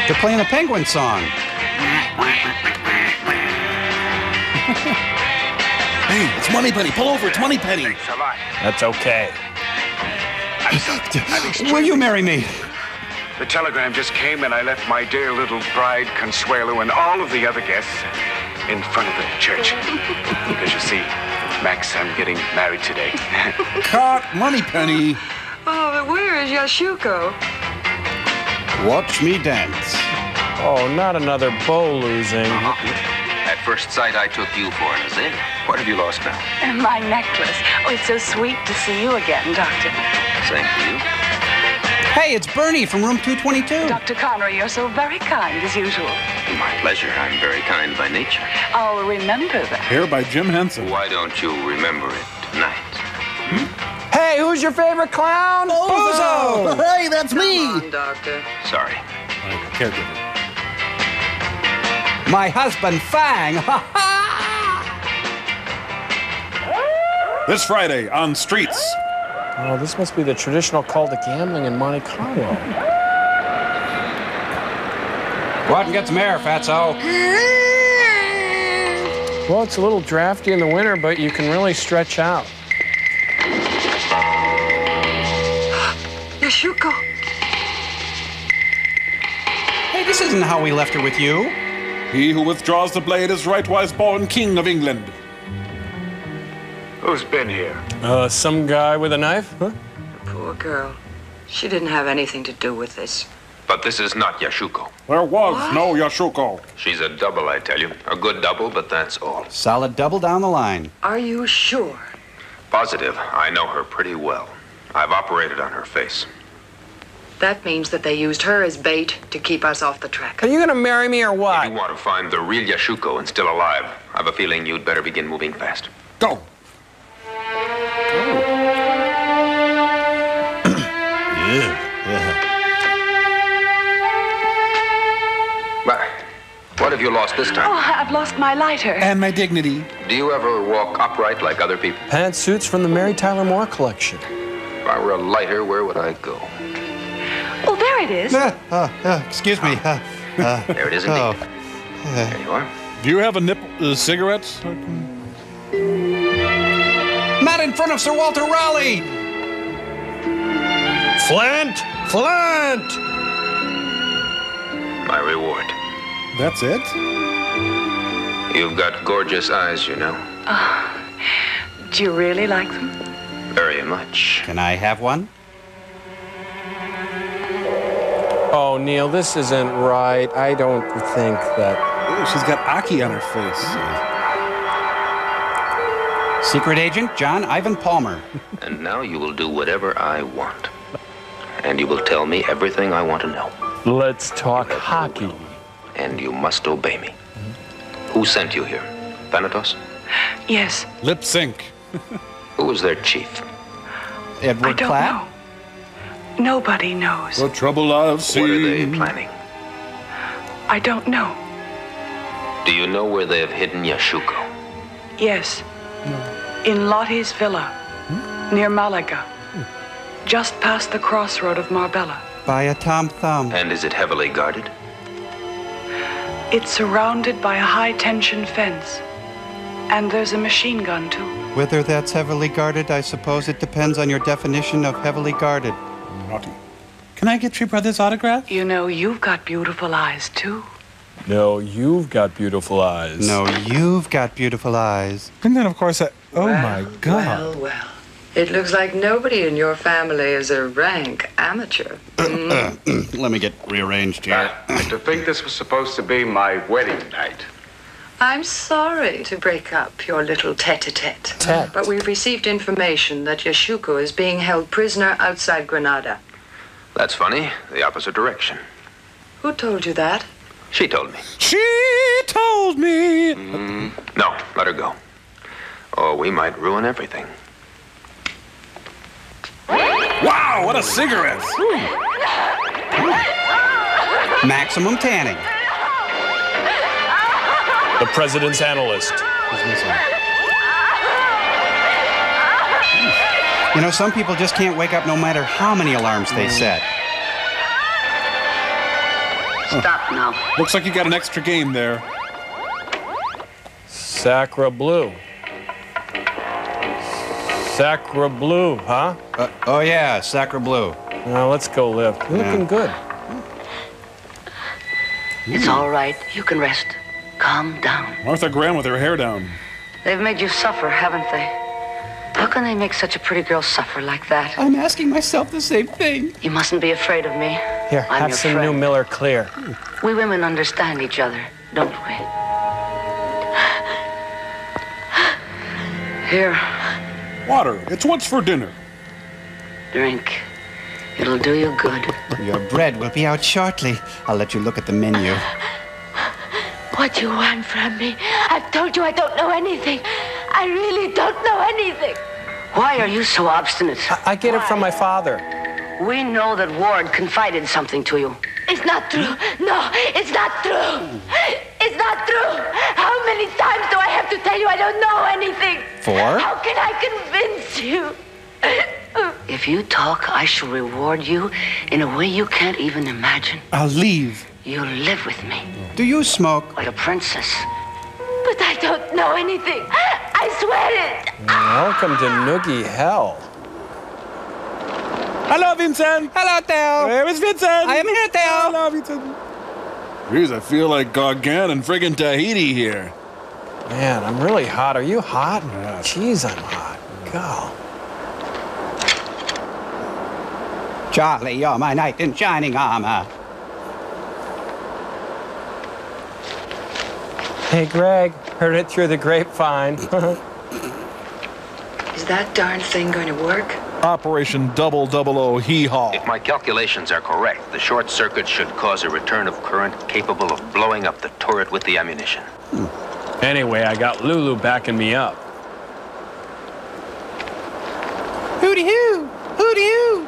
[SPEAKER 1] They're playing the Penguin song.
[SPEAKER 14] Hey, it's Moneypenny. Pull over. It's Moneypenny.
[SPEAKER 18] Thanks a lot.
[SPEAKER 7] That's okay.
[SPEAKER 1] Will you marry me?
[SPEAKER 12] The telegram just came and I left my dear little bride, Consuelo, and all of the other guests in front of the church. Because you see, Max, I'm getting married today.
[SPEAKER 14] Cut, Moneypenny.
[SPEAKER 10] Oh, but where is Yashuko?
[SPEAKER 1] Watch me dance.
[SPEAKER 3] Oh, not another bow losing.
[SPEAKER 11] At first sight, I took you for an Azalea. What have you lost now?
[SPEAKER 21] My necklace. Oh, it's so sweet to see you again, Doctor.
[SPEAKER 11] Same to you.
[SPEAKER 1] Hey, it's Bernie from room 222.
[SPEAKER 21] Dr. Connery, you're so very kind as usual.
[SPEAKER 11] My pleasure. I'm very kind by nature.
[SPEAKER 21] I'll remember that.
[SPEAKER 2] Here by Jim Henson.
[SPEAKER 11] Why don't you remember it tonight?
[SPEAKER 3] Hey, who's your favorite clown?
[SPEAKER 14] Bozo! Hey, that's me.
[SPEAKER 10] Come on, Doctor.
[SPEAKER 11] Sorry.
[SPEAKER 2] Caregiver.
[SPEAKER 1] My husband, Fang.
[SPEAKER 2] This Friday on Streets.
[SPEAKER 3] Oh, this must be the traditional call to gambling in Monte Carlo.
[SPEAKER 1] Go out and get some air, fatso.
[SPEAKER 3] Well, it's a little drafty in the winter, but you can really stretch out.
[SPEAKER 10] Yashuko.
[SPEAKER 1] Hey, this isn't how we left her with you.
[SPEAKER 2] He who withdraws the blade is rightwise born King of England.
[SPEAKER 12] Who's been here?
[SPEAKER 3] Some guy with a knife? Huh?
[SPEAKER 10] Poor girl. She didn't have anything to do with this.
[SPEAKER 11] But this is not Yashuko.
[SPEAKER 2] There was no Yashuko.
[SPEAKER 11] She's a double, I tell you. A good double, but that's all.
[SPEAKER 1] Solid double down the line.
[SPEAKER 10] Are you sure?
[SPEAKER 11] Positive. I know her pretty well. I've operated on her face.
[SPEAKER 10] That means that they used her as bait to keep us off the track.
[SPEAKER 3] Are you gonna marry me or what?
[SPEAKER 11] If you want to find the real Yashuko and still alive, I have a feeling you'd better begin moving fast.
[SPEAKER 2] Go.
[SPEAKER 11] What have you lost this time?
[SPEAKER 21] Oh, I've lost my lighter.
[SPEAKER 2] And my dignity.
[SPEAKER 11] Do you ever walk upright like other people?
[SPEAKER 3] Pantsuits from the Mary Tyler Moore collection.
[SPEAKER 11] If I were a lighter, where would I go?
[SPEAKER 21] Oh, there it is.
[SPEAKER 1] Excuse me.
[SPEAKER 11] There it is indeed. There you are.
[SPEAKER 2] Do you have a cigarette?
[SPEAKER 1] Not in front of Sir Walter Raleigh.
[SPEAKER 3] Flint! Flint!
[SPEAKER 11] My reward.
[SPEAKER 2] That's it?
[SPEAKER 11] You've got gorgeous eyes, you know.
[SPEAKER 21] Do you really like them?
[SPEAKER 11] Very much.
[SPEAKER 1] Can I have one?
[SPEAKER 3] Oh, Neil, this isn't right. I don't think that...
[SPEAKER 2] Ooh, she's got Aki on her face.
[SPEAKER 1] Secret agent John Ivan Palmer.
[SPEAKER 11] And now you will do whatever I want. And you will tell me everything I want to know.
[SPEAKER 3] Let's talk hockey.
[SPEAKER 11] And you must obey me. Who sent you here? Thanatos?
[SPEAKER 21] Yes.
[SPEAKER 2] Lip sync.
[SPEAKER 11] Who was their chief?
[SPEAKER 1] Edward Clapp?
[SPEAKER 21] Nobody knows.
[SPEAKER 2] The trouble I've seen.
[SPEAKER 11] What are they planning?
[SPEAKER 21] I don't know.
[SPEAKER 11] Do you know where they have hidden Yashuko?
[SPEAKER 21] Yes. In Lottie's villa, near Malaga. Just past the crossroad of Marbella.
[SPEAKER 1] By a Tom Thumb.
[SPEAKER 11] And is it heavily guarded?
[SPEAKER 21] It's surrounded by a high-tension fence. And there's a machine gun, too.
[SPEAKER 1] Whether that's heavily guarded, I suppose it depends on your definition of heavily guarded.
[SPEAKER 2] Naughty. Can I get your brother's autograph?
[SPEAKER 21] You know, you've got beautiful eyes, too.
[SPEAKER 7] No, you've got beautiful eyes.
[SPEAKER 1] No, you've got beautiful eyes.
[SPEAKER 2] And then, of course, oh my God.
[SPEAKER 10] Well. It looks like nobody in your family is a rank amateur.
[SPEAKER 4] Let me get rearranged here.
[SPEAKER 12] To think this was supposed to be my wedding night.
[SPEAKER 10] I'm sorry to break up your little tete-a-tete. But we've received information that Yashuko is being held prisoner outside Granada.
[SPEAKER 11] That's funny. The opposite direction.
[SPEAKER 10] Who told you that?
[SPEAKER 11] She told me.
[SPEAKER 2] She told me.
[SPEAKER 11] No, let her go. Or we might ruin everything.
[SPEAKER 2] Wow, what a cigarette!
[SPEAKER 1] Maximum tanning.
[SPEAKER 7] The president's analyst.
[SPEAKER 1] You know, some people just can't wake up no matter how many alarms they set.
[SPEAKER 21] Stop now.
[SPEAKER 2] Looks like you got an extra game there.
[SPEAKER 7] Sacra Blue. Sacra Blue, huh?
[SPEAKER 1] Oh, yeah, Sacra Blue.
[SPEAKER 7] Now, let's go lift. You're looking good.
[SPEAKER 21] It's all right. You can rest. Calm down.
[SPEAKER 2] Martha Graham with her hair down.
[SPEAKER 21] They've made you suffer, haven't they? How can they make such a pretty girl suffer like that?
[SPEAKER 1] I'm asking myself the same thing.
[SPEAKER 21] You mustn't be afraid of me.
[SPEAKER 7] Here,
[SPEAKER 21] I'm
[SPEAKER 7] have
[SPEAKER 21] your
[SPEAKER 7] some
[SPEAKER 21] friend.
[SPEAKER 7] new Miller Clear.
[SPEAKER 21] We women understand each other, don't we? Here.
[SPEAKER 2] Water. It's what's for dinner.
[SPEAKER 21] Drink. It'll do you good.
[SPEAKER 1] Your bread will be out shortly. I'll let you look at the menu.
[SPEAKER 21] What do you want from me? I've told you I don't know anything. I really don't know anything. Why are you so obstinate?
[SPEAKER 3] I get it from my father.
[SPEAKER 21] We know that Ward confided something to you. It's not true. No, it's not true. It's not true. How many times do I have to tell you I don't know anything?
[SPEAKER 1] 4?
[SPEAKER 21] How can I convince you? If you talk, I shall reward you in a way you can't even imagine.
[SPEAKER 2] I'll leave.
[SPEAKER 21] You'll live with me.
[SPEAKER 1] Do you smoke?
[SPEAKER 21] Like a princess. But I don't know anything. I swear it.
[SPEAKER 7] Welcome to Noogie Hell.
[SPEAKER 2] Hello, Vincent.
[SPEAKER 1] Hello, Theo.
[SPEAKER 2] Where is Vincent?
[SPEAKER 1] I am here, Theo.
[SPEAKER 2] Hello, Vincent. Jeez, I feel like Gauguin and friggin' Tahiti here.
[SPEAKER 3] Man, I'm really hot. Are you hot? Yeah. Jeez, I'm hot. Go.
[SPEAKER 1] Charlie, you're my knight in shining armor.
[SPEAKER 3] Hey, Greg, heard it through the grapevine.
[SPEAKER 10] Is that darn thing going to work?
[SPEAKER 2] Operation 000 Hee-Haw.
[SPEAKER 11] If my calculations are correct, the short circuit should cause a return of current capable of blowing up the turret with the ammunition.
[SPEAKER 7] Anyway, I got Lulu backing me up.
[SPEAKER 1] Hooty-hoo! Hooty-hoo!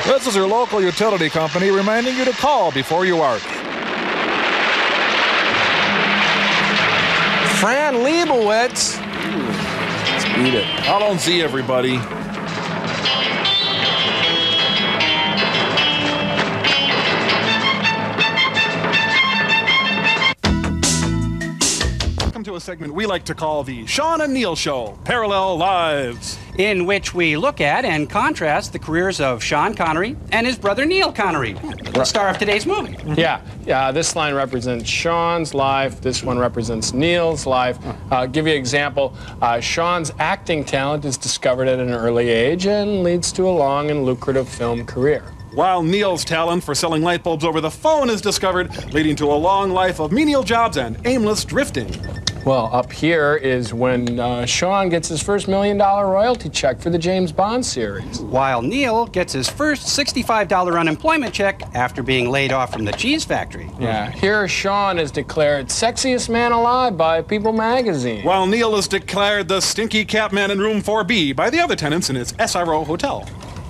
[SPEAKER 2] This is your local utility company reminding you to call before you arc.
[SPEAKER 3] Fran Lebowitz.
[SPEAKER 7] Let's beat it.
[SPEAKER 2] I don't see everybody. Welcome to a segment we like to call the Sean and Neil Show, Parallel Lives,
[SPEAKER 1] in which we look at and contrast the careers of Sean Connery and his brother Neil Connery, the star of today's movie.
[SPEAKER 3] Yeah, this line represents Sean's life. This one represents Neil's life. Give you an example. Sean's acting talent is discovered at an early age and leads to a long and lucrative film career.
[SPEAKER 2] while Neil's talent for selling light bulbs over the phone is discovered, leading to a long life of menial jobs and aimless drifting.
[SPEAKER 3] Well, up here is when Sean gets his first $1 million royalty check for the James Bond series.
[SPEAKER 1] While Neil gets his first $65 unemployment check after being laid off from the cheese factory.
[SPEAKER 3] Yeah, here Sean is declared sexiest man alive by People magazine.
[SPEAKER 2] While Neil is declared the stinky cat man in room 4B by the other tenants in his SRO hotel.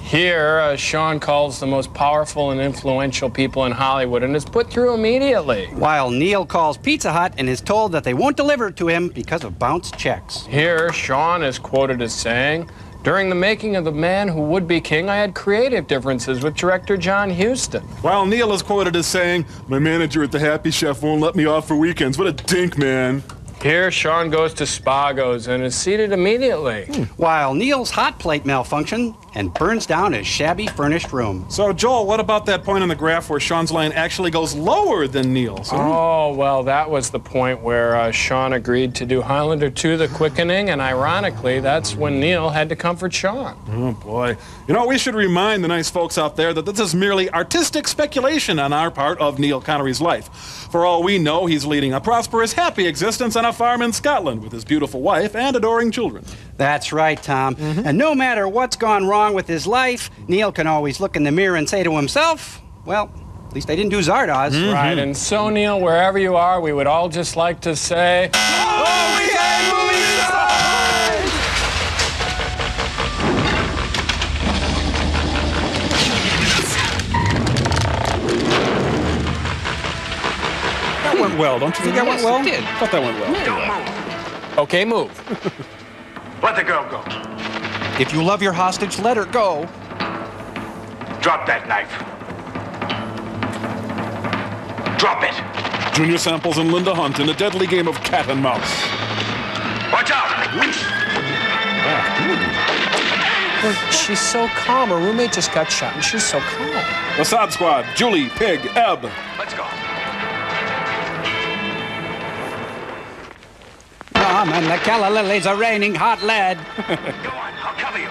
[SPEAKER 3] Here, Sean calls the most powerful and influential people in Hollywood and is put through immediately.
[SPEAKER 1] While Neil calls Pizza Hut and is told that they won't deliver it to him because of bounced checks.
[SPEAKER 3] Here, Sean is quoted as saying, "During the making of The Man Who Would Be King, I had creative differences with director John Huston."
[SPEAKER 2] While Neil is quoted as saying, "My manager at the Happy Chef won't let me off for weekends. What a dink, man."
[SPEAKER 3] Here, Sean goes to Spago's and is seated immediately.
[SPEAKER 1] While Neil's hot plate malfunctions and burns down his shabby furnished room.
[SPEAKER 2] So, Joel, what about that point on the graph where Sean's line actually goes lower than Neil's?
[SPEAKER 3] Oh, well, that was the point where Sean agreed to do Highlander 2, The Quickening, and ironically, that's when Neil had to comfort Sean.
[SPEAKER 2] Oh, boy. You know, we should remind the nice folks out there that this is merely artistic speculation on our part of Neil Connery's life. For all we know, he's leading a prosperous, happy existence on a farm in Scotland with his beautiful wife and adoring children.
[SPEAKER 1] That's right, Tom. And no matter what's gone wrong with his life, Neil can always look in the mirror and say to himself, well, at least I didn't do Zardoz.
[SPEAKER 3] Right, and so, Neil, wherever you are, we would all just like to say,
[SPEAKER 6] Oh, we had movie stars!
[SPEAKER 2] That went well, don't you think that went well?
[SPEAKER 1] Yes, it did.
[SPEAKER 2] I thought that went well.
[SPEAKER 9] Don't move.
[SPEAKER 3] okay, move.
[SPEAKER 12] Let the girl go.
[SPEAKER 1] If you love your hostage, let her go.
[SPEAKER 12] Drop that knife. Drop it.
[SPEAKER 2] Junior Samples and Linda Hunt in a deadly game of cat and mouse.
[SPEAKER 12] Watch out!
[SPEAKER 3] Well, she's so calm. Her roommate just got shot, and she's so calm.
[SPEAKER 2] The Sod Squad, Julie, Pig, Ebb.
[SPEAKER 12] Let's go.
[SPEAKER 1] Come and the calla lilies are raining hot lead.
[SPEAKER 12] Go on, I'll cover you.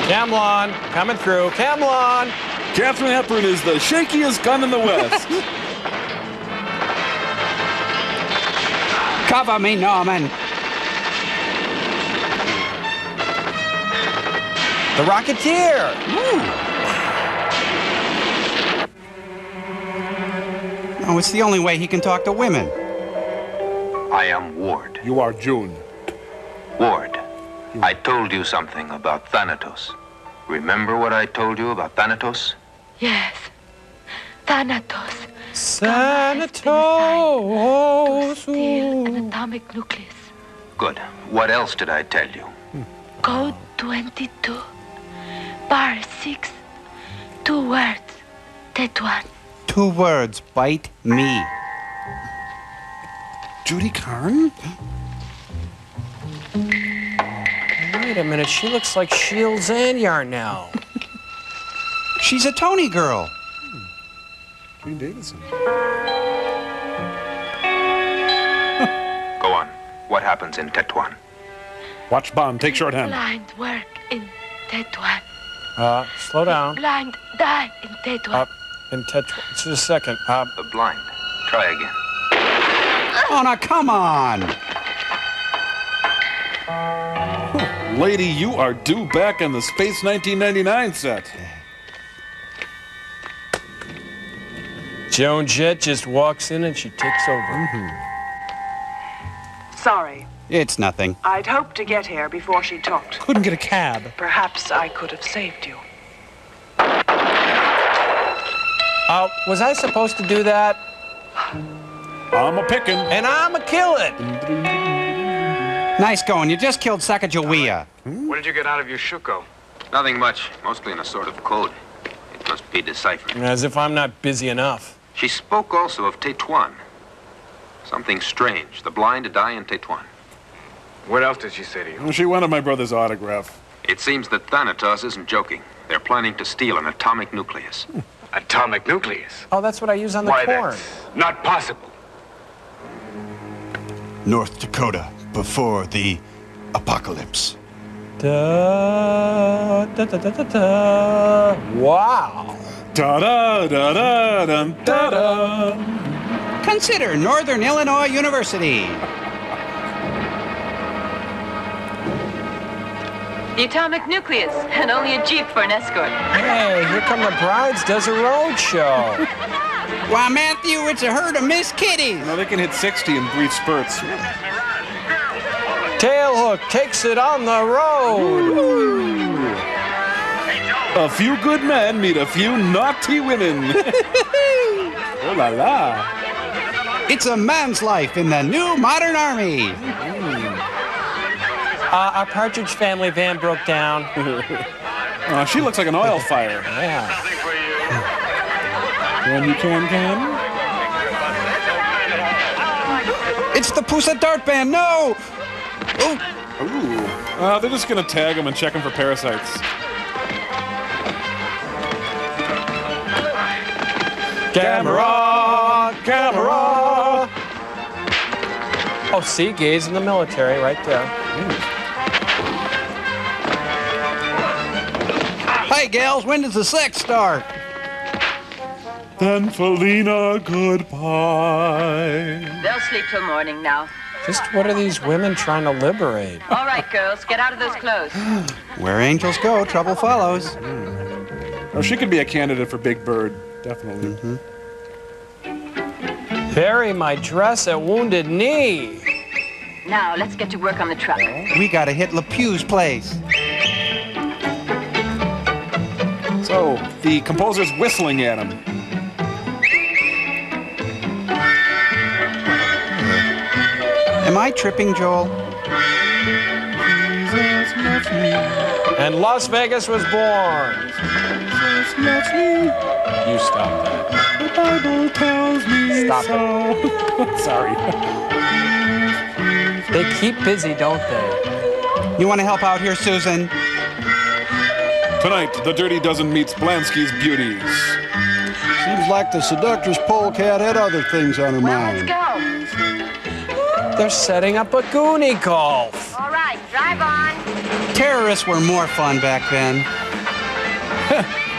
[SPEAKER 3] Camelon, coming through. Camelon!
[SPEAKER 2] Katharine Hepburn is the shakiest gun in the West.
[SPEAKER 1] Cover me, Norman.
[SPEAKER 3] The Rocketeer!
[SPEAKER 1] Oh, it's the only way he can talk to women.
[SPEAKER 15] I am Ward.
[SPEAKER 2] You are June.
[SPEAKER 15] Ward, I told you something about Thanatos. Remember what I told you about Thanatos?
[SPEAKER 21] Yes. Thanatos.
[SPEAKER 3] Thanatos.
[SPEAKER 21] To steal an atomic nucleus.
[SPEAKER 15] Good. What else did I tell you?
[SPEAKER 21] Code 22. Bar 6. 2 words. Tetuan.
[SPEAKER 1] 2 words, bite me.
[SPEAKER 2] Judy Carn?
[SPEAKER 3] Wait a minute, she looks like Shields and Yarnell.
[SPEAKER 1] She's a Tony girl.
[SPEAKER 2] Jane Davidson.
[SPEAKER 15] Go on. What happens in Tetuan?
[SPEAKER 2] Watch Bond, take shorthand.
[SPEAKER 21] Blind work in Tetuan.
[SPEAKER 3] Slow down.
[SPEAKER 21] Blind die in Tetuan.
[SPEAKER 3] In Tetuan. Just a second.
[SPEAKER 15] The blind. Try again.
[SPEAKER 1] Oh, now come on.
[SPEAKER 2] Lady, you are due back on the Space 1999 set.
[SPEAKER 3] Joan Jett just walks in and she takes over.
[SPEAKER 5] Sorry.
[SPEAKER 1] It's nothing.
[SPEAKER 5] I'd hoped to get here before she talked.
[SPEAKER 3] Couldn't get a cab.
[SPEAKER 5] Perhaps I could have saved you.
[SPEAKER 3] Was I supposed to do that?
[SPEAKER 2] I'm a pickin'.
[SPEAKER 3] And I'm a killin'.
[SPEAKER 1] Nice going. You just killed Sacagawea.
[SPEAKER 12] What did you get out of your shuko?
[SPEAKER 11] Nothing much, mostly in a sort of code. It must be deciphered.
[SPEAKER 3] As if I'm not busy enough.
[SPEAKER 11] She spoke also of Tetuan. Something strange. The blind die in Tetuan.
[SPEAKER 12] What else did she say to you?
[SPEAKER 2] She wanted my brother's autograph.
[SPEAKER 11] It seems that Thanatos isn't joking. They're planning to steal an atomic nucleus.
[SPEAKER 12] Atomic nucleus?
[SPEAKER 3] Oh, that's what I use on the
[SPEAKER 12] Why,
[SPEAKER 3] corn.
[SPEAKER 12] that's not possible.
[SPEAKER 16] North Dakota, before the apocalypse.
[SPEAKER 3] Da, da, da, da, da, da. Wow.
[SPEAKER 2] Da da da da da da da.
[SPEAKER 1] Consider Northern Illinois University.
[SPEAKER 21] The atomic nucleus, and only a jeep for an escort.
[SPEAKER 3] Hey, here come the brides, does a road show.
[SPEAKER 1] Why, Matthew, it's a herd of Miss Kitties.
[SPEAKER 2] Now they can hit 60 in brief spurts.
[SPEAKER 3] Tailhook takes it on the road.
[SPEAKER 2] A few good men meet a few naughty women. Oh la la.
[SPEAKER 1] It's a man's life in the new modern army.
[SPEAKER 3] Our Partridge Family van broke down.
[SPEAKER 2] She looks like an oil fire.
[SPEAKER 3] Yeah.
[SPEAKER 2] Can.
[SPEAKER 1] It's the Pusa Dart Band. No.
[SPEAKER 2] Ooh. They're just gonna tag him and check him for parasites.
[SPEAKER 3] Camera! Camera! Oh, see, gays in the military right there.
[SPEAKER 1] Hey, gals, when does the sex start?
[SPEAKER 2] Then Felina, goodbye.
[SPEAKER 21] They'll sleep till morning now.
[SPEAKER 3] Just what are these women trying to liberate?
[SPEAKER 21] All right, girls, get out of those clothes.
[SPEAKER 1] Where angels go, trouble follows.
[SPEAKER 2] Oh, she could be a candidate for Big Bird, definitely.
[SPEAKER 3] Bury my dress at Wounded Knee.
[SPEAKER 21] Now, let's get to work on the truck.
[SPEAKER 1] We gotta hit LePew's place.
[SPEAKER 2] So, the composer's whistling at him.
[SPEAKER 1] Am I tripping, Joel?
[SPEAKER 3] And Las Vegas was born. You stop that.
[SPEAKER 2] The Bible tells me
[SPEAKER 3] Stop
[SPEAKER 2] so. Sorry.
[SPEAKER 3] They keep busy, don't they?
[SPEAKER 1] You want to help out here, Susan?
[SPEAKER 2] Tonight, the Dirty Dozen meets Blansky's beauties.
[SPEAKER 14] Seems like the seductress polecat had other things on her mind.
[SPEAKER 21] Let's go.
[SPEAKER 3] They're setting up a goonie golf.
[SPEAKER 21] All right, drive on.
[SPEAKER 1] Terrorists were more fun back then.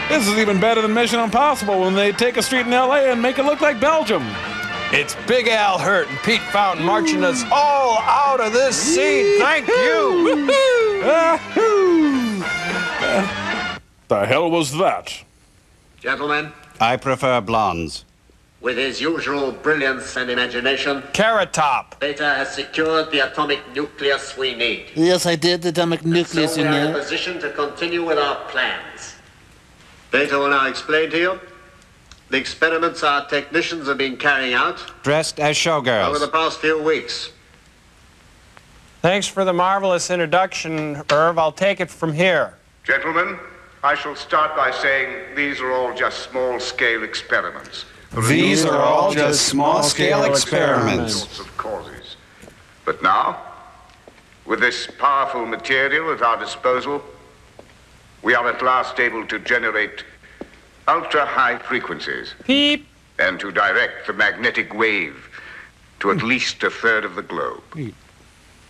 [SPEAKER 2] This is even better than Mission Impossible when they take a street in L.A. and make it look like Belgium.
[SPEAKER 3] It's Big Al Hurt and Pete Fountain marching us all out of this scene. Thank you.
[SPEAKER 2] The hell was that?
[SPEAKER 19] Gentlemen,
[SPEAKER 1] I prefer blondes.
[SPEAKER 19] with his usual brilliance and imagination,
[SPEAKER 3] Carrot Top.
[SPEAKER 19] Beta has secured the atomic nucleus we need.
[SPEAKER 14] Yes, I did, the atomic nucleus
[SPEAKER 19] So we
[SPEAKER 14] in
[SPEAKER 19] are in a
[SPEAKER 14] there.
[SPEAKER 19] position to continue with our plans. Beta will now explain to you the experiments our technicians have been carrying out
[SPEAKER 1] Dressed as
[SPEAKER 19] over the
[SPEAKER 1] showgirls.
[SPEAKER 19] past few weeks.
[SPEAKER 3] Thanks for the marvelous introduction, Irv. I'll take it from here.
[SPEAKER 9] Gentlemen, I shall start by saying these are all just small-scale experiments.
[SPEAKER 1] These are all just small-scale experiments.
[SPEAKER 9] Sorts of causes. But now, with this powerful material at our disposal, we are at last able to generate ultra-high frequencies.
[SPEAKER 3] Beep.
[SPEAKER 9] And to direct the magnetic wave to at least a third of the globe.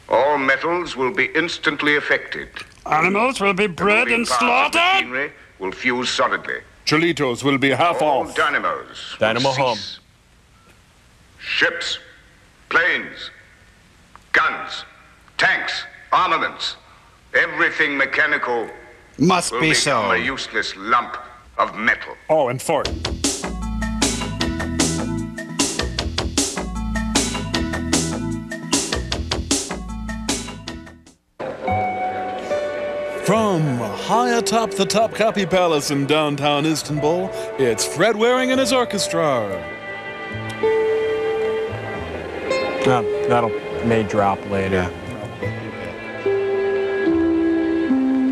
[SPEAKER 9] All metals will be instantly affected.
[SPEAKER 14] Animals will be bred and slaughtered.
[SPEAKER 9] Machinery will fuse solidly.
[SPEAKER 2] Cholitos will be half
[SPEAKER 9] All
[SPEAKER 2] off.
[SPEAKER 9] dynamos will
[SPEAKER 3] Dynamo home.
[SPEAKER 9] cease. Ships, planes, guns, tanks, armaments, everything mechanical
[SPEAKER 1] Must
[SPEAKER 9] will
[SPEAKER 1] be
[SPEAKER 9] become
[SPEAKER 1] so.
[SPEAKER 9] a useless lump of metal.
[SPEAKER 2] Oh, and Fort. From high atop the Topkapi Palace in downtown Istanbul, it's Fred Waring and his orchestra.
[SPEAKER 3] That'll may drop later.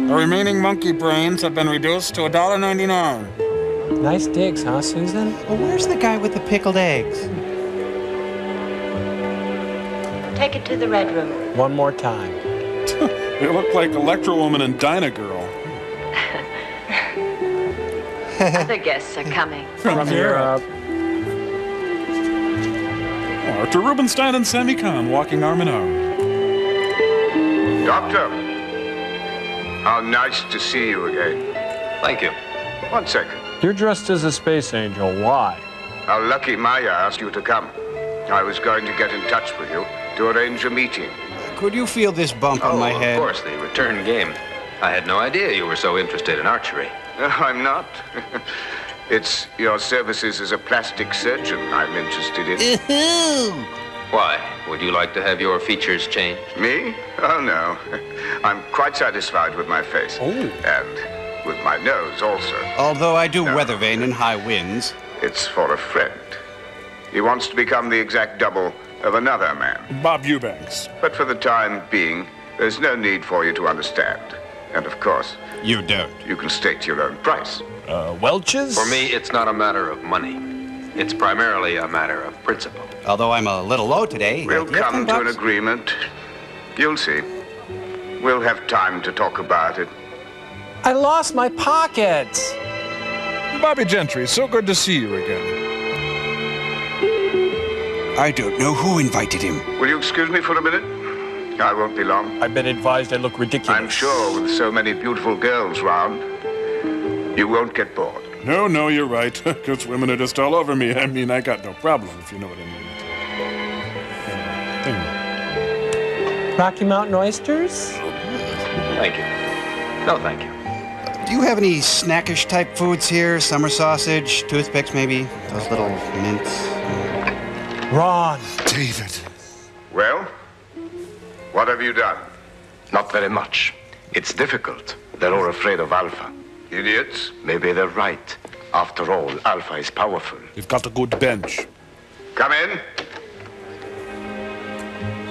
[SPEAKER 14] The remaining monkey brains have been reduced to $1.99.
[SPEAKER 3] Nice digs, huh, Susan?
[SPEAKER 1] Well, where's the guy with the pickled eggs?
[SPEAKER 21] Take it to the Red Room.
[SPEAKER 3] One more time.
[SPEAKER 2] They look like Electro Woman and Dinah Girl.
[SPEAKER 21] Other guests are coming.
[SPEAKER 3] From Europe.
[SPEAKER 2] Arthur Rubinstein and Sammy Kahn walking arm in arm.
[SPEAKER 9] Doctor, how nice to see you again.
[SPEAKER 11] Thank you.
[SPEAKER 9] 1 second.
[SPEAKER 3] You're dressed as a space angel. Why?
[SPEAKER 9] How lucky Maya asked you to come. I was going to get in touch with you to arrange a meeting.
[SPEAKER 1] Could you feel this bump on my head?
[SPEAKER 11] Of course, the return game. I had no idea you were so interested in archery.
[SPEAKER 9] I'm not. It's your services as a plastic surgeon I'm interested in.
[SPEAKER 11] Why? Would you like to have your features changed?
[SPEAKER 9] Me? Oh, no. I'm quite satisfied with my face.
[SPEAKER 4] Oh.
[SPEAKER 9] And with my nose also.
[SPEAKER 4] Although I do weather vane in high winds.
[SPEAKER 9] It's for a friend. He wants to become the exact double of another man.
[SPEAKER 2] Bob Eubanks.
[SPEAKER 9] But for the time being, there's no need for you to understand. And of course...
[SPEAKER 4] You don't.
[SPEAKER 9] You can state your own price.
[SPEAKER 17] Welch's?
[SPEAKER 11] For me, it's not a matter of money. It's primarily a matter of principle.
[SPEAKER 4] Although I'm a little low today.
[SPEAKER 9] We'll come to an agreement. You'll see. We'll have time to talk about it.
[SPEAKER 3] I lost my pockets.
[SPEAKER 2] Bobby Gentry, so good to see you again.
[SPEAKER 4] I don't know who invited him.
[SPEAKER 9] Will you excuse me for a minute? I won't be long.
[SPEAKER 17] I've been advised I look ridiculous.
[SPEAKER 9] I'm sure with so many beautiful girls round, you won't get bored.
[SPEAKER 2] No, you're right. Because women are just all over me. I mean, I got no problem, if you know what I mean.
[SPEAKER 3] Rocky Mountain oysters?
[SPEAKER 11] Thank you. No, thank you.
[SPEAKER 4] Do you have any snackish type foods here? Summer sausage, toothpicks maybe? Those little mints?
[SPEAKER 3] Ron.
[SPEAKER 16] David.
[SPEAKER 9] Well, what have you done?
[SPEAKER 12] Not very much. It's difficult. They're all afraid of Alpha.
[SPEAKER 9] Idiots?
[SPEAKER 12] Maybe they're right. After all, Alpha is powerful.
[SPEAKER 2] You've got a good bench.
[SPEAKER 9] Come in.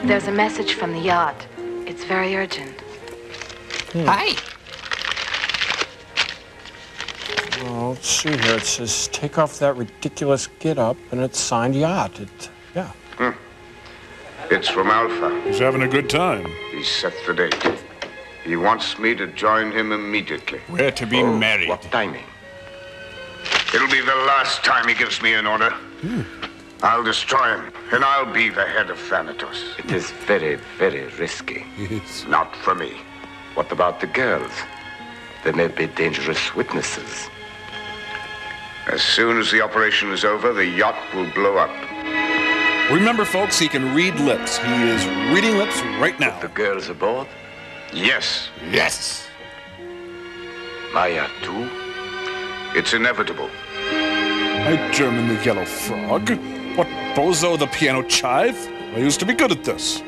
[SPEAKER 21] There's a message from the yacht. It's very urgent.
[SPEAKER 4] Hi.
[SPEAKER 3] Well, let's see here. It says, take off that ridiculous get-up, and it's signed yacht. Yeah.
[SPEAKER 9] It's from Alpha.
[SPEAKER 2] He's having a good time.
[SPEAKER 9] He set the date. He wants me to join him immediately.
[SPEAKER 4] We're to be married.
[SPEAKER 12] What timing?
[SPEAKER 9] It'll be the last time he gives me an order. I'll destroy him, and I'll be the head of Thanatos.
[SPEAKER 12] It is very, very risky.
[SPEAKER 2] Yes.
[SPEAKER 9] Not for me.
[SPEAKER 12] What about the girls? They may be dangerous witnesses.
[SPEAKER 9] As soon as the operation is over, the yacht will blow up.
[SPEAKER 2] Remember, folks, he can read lips. He is reading lips right now.
[SPEAKER 12] The girls aboard?
[SPEAKER 9] Yes.
[SPEAKER 4] Yes.
[SPEAKER 12] Maya, too?
[SPEAKER 9] It's inevitable.
[SPEAKER 2] I German the yellow frog. What, bozo the piano chive? I used to be good at this.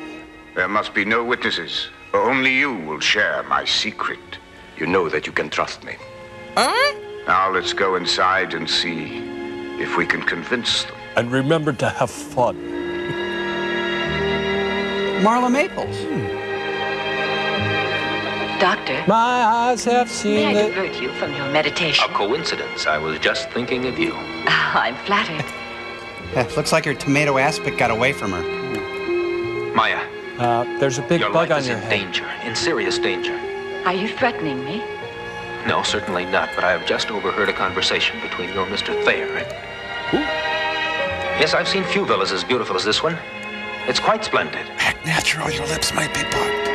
[SPEAKER 9] There must be no witnesses. Only you will share my secret.
[SPEAKER 12] You know that you can trust me.
[SPEAKER 9] Now let's go inside and see if we can convince them.
[SPEAKER 17] And remember to have fun.
[SPEAKER 4] Marla Maples.
[SPEAKER 21] Doctor,
[SPEAKER 3] My eyes have
[SPEAKER 21] may
[SPEAKER 3] seen
[SPEAKER 21] I
[SPEAKER 3] it.
[SPEAKER 21] divert you from your meditation?
[SPEAKER 11] A coincidence. I was just thinking of you.
[SPEAKER 21] I'm flattered.
[SPEAKER 4] Looks like her tomato aspic got away from her.
[SPEAKER 11] Maya,
[SPEAKER 3] There's a big
[SPEAKER 11] your
[SPEAKER 3] bug
[SPEAKER 11] life
[SPEAKER 3] on
[SPEAKER 11] is
[SPEAKER 3] your
[SPEAKER 11] in
[SPEAKER 3] head.
[SPEAKER 11] danger, in serious danger.
[SPEAKER 21] Are you threatening me?
[SPEAKER 11] No, certainly not, but I have just overheard a conversation between your Mr. Thayer and...
[SPEAKER 2] Who?
[SPEAKER 11] Yes, I've seen few villas as beautiful as this one. It's quite splendid.
[SPEAKER 16] Act natural, your lips might be bugged.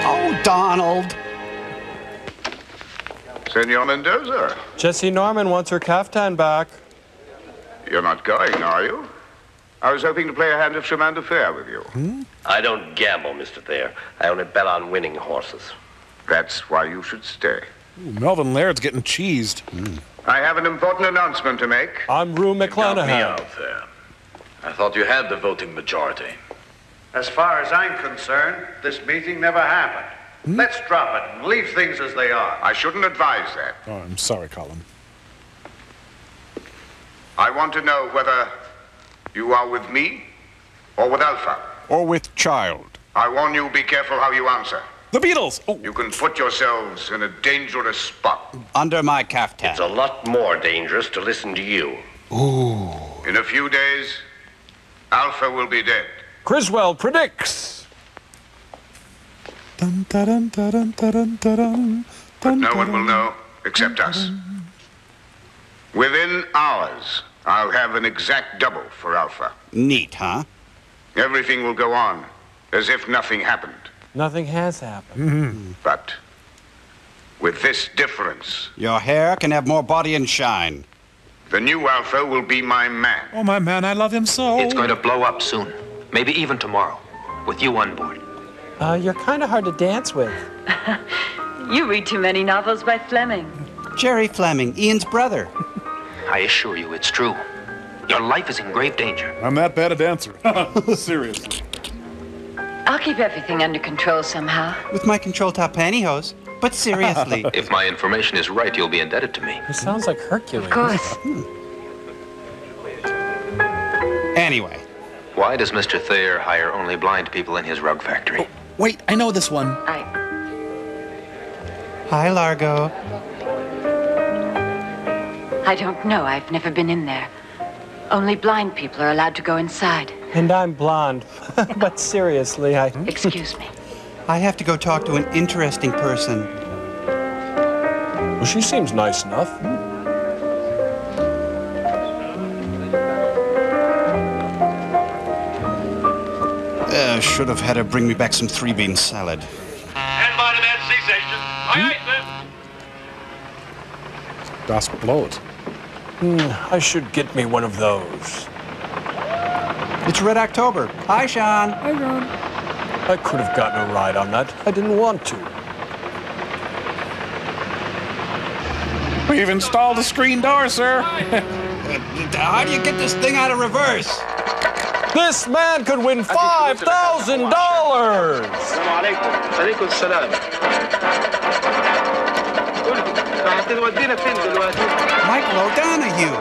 [SPEAKER 4] Oh, Donald.
[SPEAKER 9] Senor Mendoza,
[SPEAKER 3] Jessie Norman wants her kaftan back.
[SPEAKER 9] you're not going, are you? I was hoping to play a hand of chemin de fer with you.
[SPEAKER 18] I don't gamble, Mr. Thayer. I only bet on winning horses.
[SPEAKER 9] That's why you should stay.
[SPEAKER 2] Ooh, Melvin Laird's getting cheesed.
[SPEAKER 9] I have an important announcement to make.
[SPEAKER 3] I'm Rue
[SPEAKER 18] Count me
[SPEAKER 3] McClanahan.
[SPEAKER 18] out there. I thought you had the voting majority.
[SPEAKER 8] As far as I'm concerned, this meeting never happened. Let's drop it and leave things as they are.
[SPEAKER 9] I shouldn't advise that.
[SPEAKER 2] Oh, I'm sorry, Colin.
[SPEAKER 9] I want to know whether you are with me or with Alpha.
[SPEAKER 2] Or with child.
[SPEAKER 9] I warn you, be careful how you answer.
[SPEAKER 2] The Beatles! Oh.
[SPEAKER 9] You can put yourselves in a dangerous spot.
[SPEAKER 4] Under my caftan.
[SPEAKER 18] It's a lot more dangerous to listen to you.
[SPEAKER 2] Ooh.
[SPEAKER 9] In a few days, Alpha will be dead.
[SPEAKER 3] Criswell predicts.
[SPEAKER 2] Dun, dun, dun, dun, dun, dun, dun,
[SPEAKER 9] But no one will know except us. Within hours, I'll have an exact double for Alpha.
[SPEAKER 4] Neat, huh?
[SPEAKER 9] Everything will go on as if nothing happened.
[SPEAKER 3] Nothing has happened.
[SPEAKER 9] But with this difference,
[SPEAKER 4] Your hair can have more body and shine.
[SPEAKER 9] the new Alpha will be my man.
[SPEAKER 2] Oh, my man, I love him so.
[SPEAKER 11] It's going to blow up soon. Maybe even tomorrow. With you on board.
[SPEAKER 3] You're kind of hard to dance with.
[SPEAKER 21] You read too many novels by Fleming.
[SPEAKER 4] Jerry Fleming, Ian's brother.
[SPEAKER 11] I assure you it's true.
[SPEAKER 15] Your life is in grave danger.
[SPEAKER 2] I'm that bad a dancer. Seriously.
[SPEAKER 10] I'll keep everything under control somehow.
[SPEAKER 1] With my control top pantyhose. But seriously.
[SPEAKER 11] If my information is right, you'll be indebted to me.
[SPEAKER 3] He sounds like Hercules.
[SPEAKER 10] Of course.
[SPEAKER 1] Anyway.
[SPEAKER 11] Why does Mr. Thayer hire only blind people in his rug factory?
[SPEAKER 2] Oh, wait, I know this one.
[SPEAKER 1] Hi, Largo.
[SPEAKER 10] I don't know. I've never been in there. Only blind people are allowed to go inside.
[SPEAKER 3] And I'm blonde. But seriously,
[SPEAKER 10] Excuse me.
[SPEAKER 1] I have to go talk to an interesting person.
[SPEAKER 17] Well, she seems nice enough.
[SPEAKER 14] Should have had her bring me back some 3-bean salad.
[SPEAKER 13] And by the MST station. Aye, aye, sir.
[SPEAKER 2] Das Brot.
[SPEAKER 17] I should get me one of those.
[SPEAKER 1] It's Red October. Hi, Sean.
[SPEAKER 2] Hi, Ron.
[SPEAKER 17] I could have gotten a ride on that. I didn't want to.
[SPEAKER 2] We've installed a screen door, sir.
[SPEAKER 1] How do you get this thing out of reverse?
[SPEAKER 17] This man could win $5,000.
[SPEAKER 1] Michael O'Donoghue.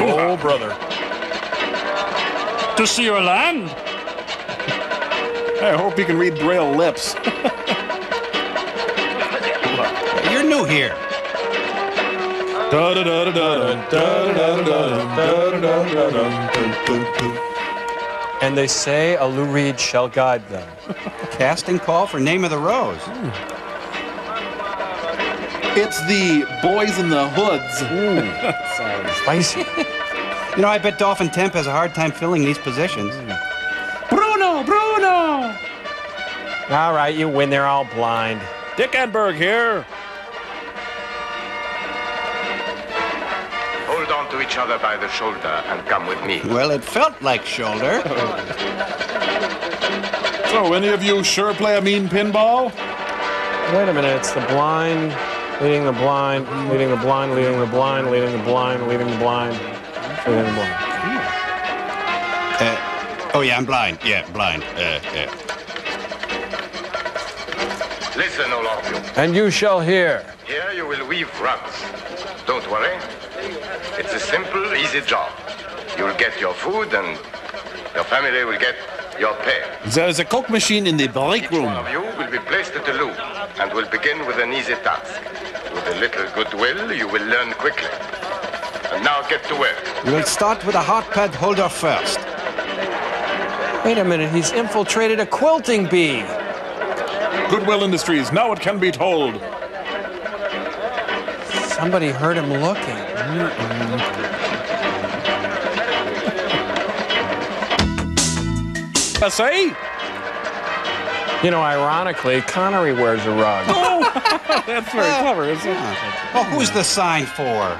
[SPEAKER 17] Oh, brother.
[SPEAKER 14] To see your land?
[SPEAKER 2] I hope you can read Braille lips.
[SPEAKER 1] You're new here.
[SPEAKER 3] And they say a Lou Reed shall guide them.
[SPEAKER 1] Casting call for Name of the Rose.
[SPEAKER 2] It's the Boys in the Hoods.
[SPEAKER 3] Sounds spicy.
[SPEAKER 1] You know, I bet Dolphin Temp has a hard time filling these positions.
[SPEAKER 2] Bruno!
[SPEAKER 3] All right, you win. They're all blind.
[SPEAKER 2] Dick Enberg here.
[SPEAKER 9] Hold on to each other by the shoulder and come with me.
[SPEAKER 1] Well, it felt like shoulder.
[SPEAKER 2] So, any of you sure play a mean pinball?
[SPEAKER 3] Wait a minute. It's the blind, leading the blind, leading the blind, leading the blind, leading the blind, leading the blind, leading the blind.
[SPEAKER 14] Oh, yeah, I'm blind. Yeah, blind.
[SPEAKER 9] Listen, all of you.
[SPEAKER 3] And you shall hear.
[SPEAKER 9] Here you will weave rugs. Don't worry. It's a simple, easy job. You'll get your food and your family will get your pay.
[SPEAKER 2] There's a Coke machine in the break room.
[SPEAKER 9] One of you will be placed at the loo and will begin with an easy task. With a little goodwill, you will learn quickly. And now get to work.
[SPEAKER 14] We'll start with a hot pad holder first.
[SPEAKER 3] Wait a minute. He's infiltrated a quilting bee.
[SPEAKER 2] Goodwill Industries, now it can be told.
[SPEAKER 3] Somebody heard him looking.
[SPEAKER 2] Say?
[SPEAKER 3] You know, ironically, Connery wears a rug.
[SPEAKER 2] Oh, that's very clever, isn't it?
[SPEAKER 1] Well, who's the sign for?
[SPEAKER 2] Well,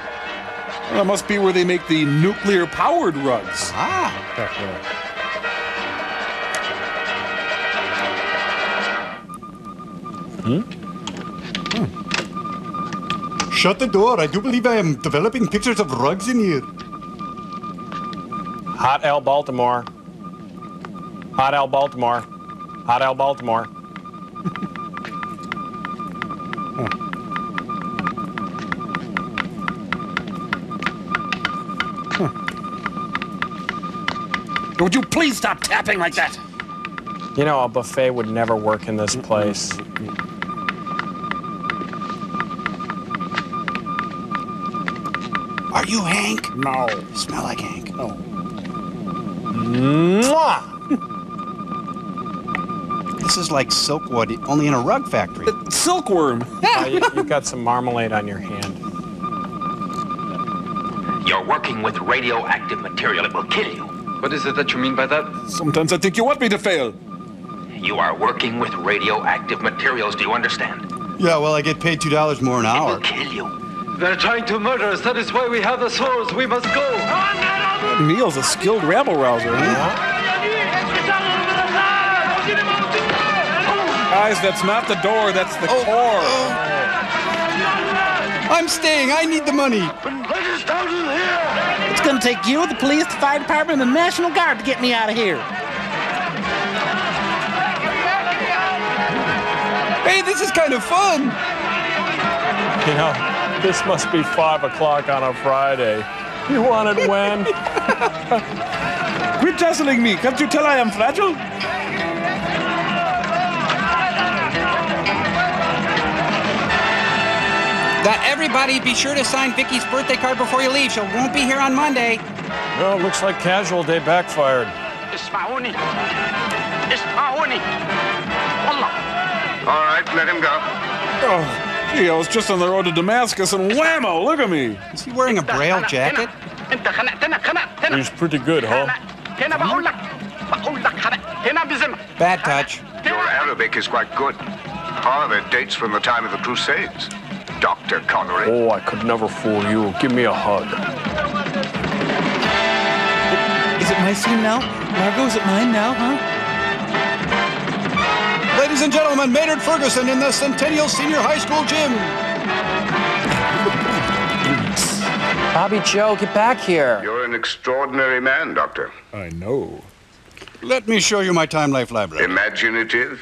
[SPEAKER 2] that must be where they make the nuclear-powered rugs.
[SPEAKER 1] Ah.
[SPEAKER 14] Shut the door. I do believe I am developing pictures of rugs in here.
[SPEAKER 3] Hot L Baltimore. Hot L Baltimore. Hot L Baltimore.
[SPEAKER 2] Would you please stop tapping like that?
[SPEAKER 3] You know, a buffet would never work in this place.
[SPEAKER 14] Are you Hank?
[SPEAKER 2] No.
[SPEAKER 14] You smell like Hank.
[SPEAKER 2] No.
[SPEAKER 3] Mwah!
[SPEAKER 1] This is like Silkwood, only in a rug factory.
[SPEAKER 2] Silkworm.
[SPEAKER 3] You've got some marmalade on your hand.
[SPEAKER 15] You're working with radioactive material. It will kill you.
[SPEAKER 11] What is it that you mean by that?
[SPEAKER 2] Sometimes I think you want me to fail.
[SPEAKER 15] You are working with radioactive materials. Do you understand?
[SPEAKER 14] Yeah, well, I get paid $2 more an hour.
[SPEAKER 15] It will kill you.
[SPEAKER 22] They're trying to murder us. That is why we have the swords. We must go.
[SPEAKER 2] Neil's a skilled rabble-rouser. Guys, that's not the door, that's the core.
[SPEAKER 4] I'm staying. I need the money.
[SPEAKER 7] It's going to take you, the police, the fire department, and the National Guard to get me out of here.
[SPEAKER 4] Hey, this is kind of fun.
[SPEAKER 3] You know, this must be 5 o'clock on a Friday. You want it when?
[SPEAKER 2] Quit jostling me. Can't you tell I am fragile?
[SPEAKER 1] Everybody, be sure to sign Vicky's birthday card before you leave. She won't be here on Monday.
[SPEAKER 3] Well, looks like casual day backfired.
[SPEAKER 9] All right, let him go.
[SPEAKER 2] Oh, gee, I was just on the road to Damascus and whammo, look at me.
[SPEAKER 1] Is he wearing a Braille jacket?
[SPEAKER 3] He's pretty good, huh?
[SPEAKER 1] Bad touch.
[SPEAKER 9] Your Arabic is quite good. However, it dates from the time of the Crusades. Dr. Connery.
[SPEAKER 3] Oh, I could never fool you. Give me a hug.
[SPEAKER 7] Is it my scene now? Margot, is it mine now, huh?
[SPEAKER 4] Ladies and gentlemen, Maynard Ferguson in the Centennial Senior High School gym.
[SPEAKER 3] Bobby Joe, get back here.
[SPEAKER 9] You're an extraordinary man, Doctor.
[SPEAKER 2] I know.
[SPEAKER 4] Let me show you my Time Life library.
[SPEAKER 9] Imaginative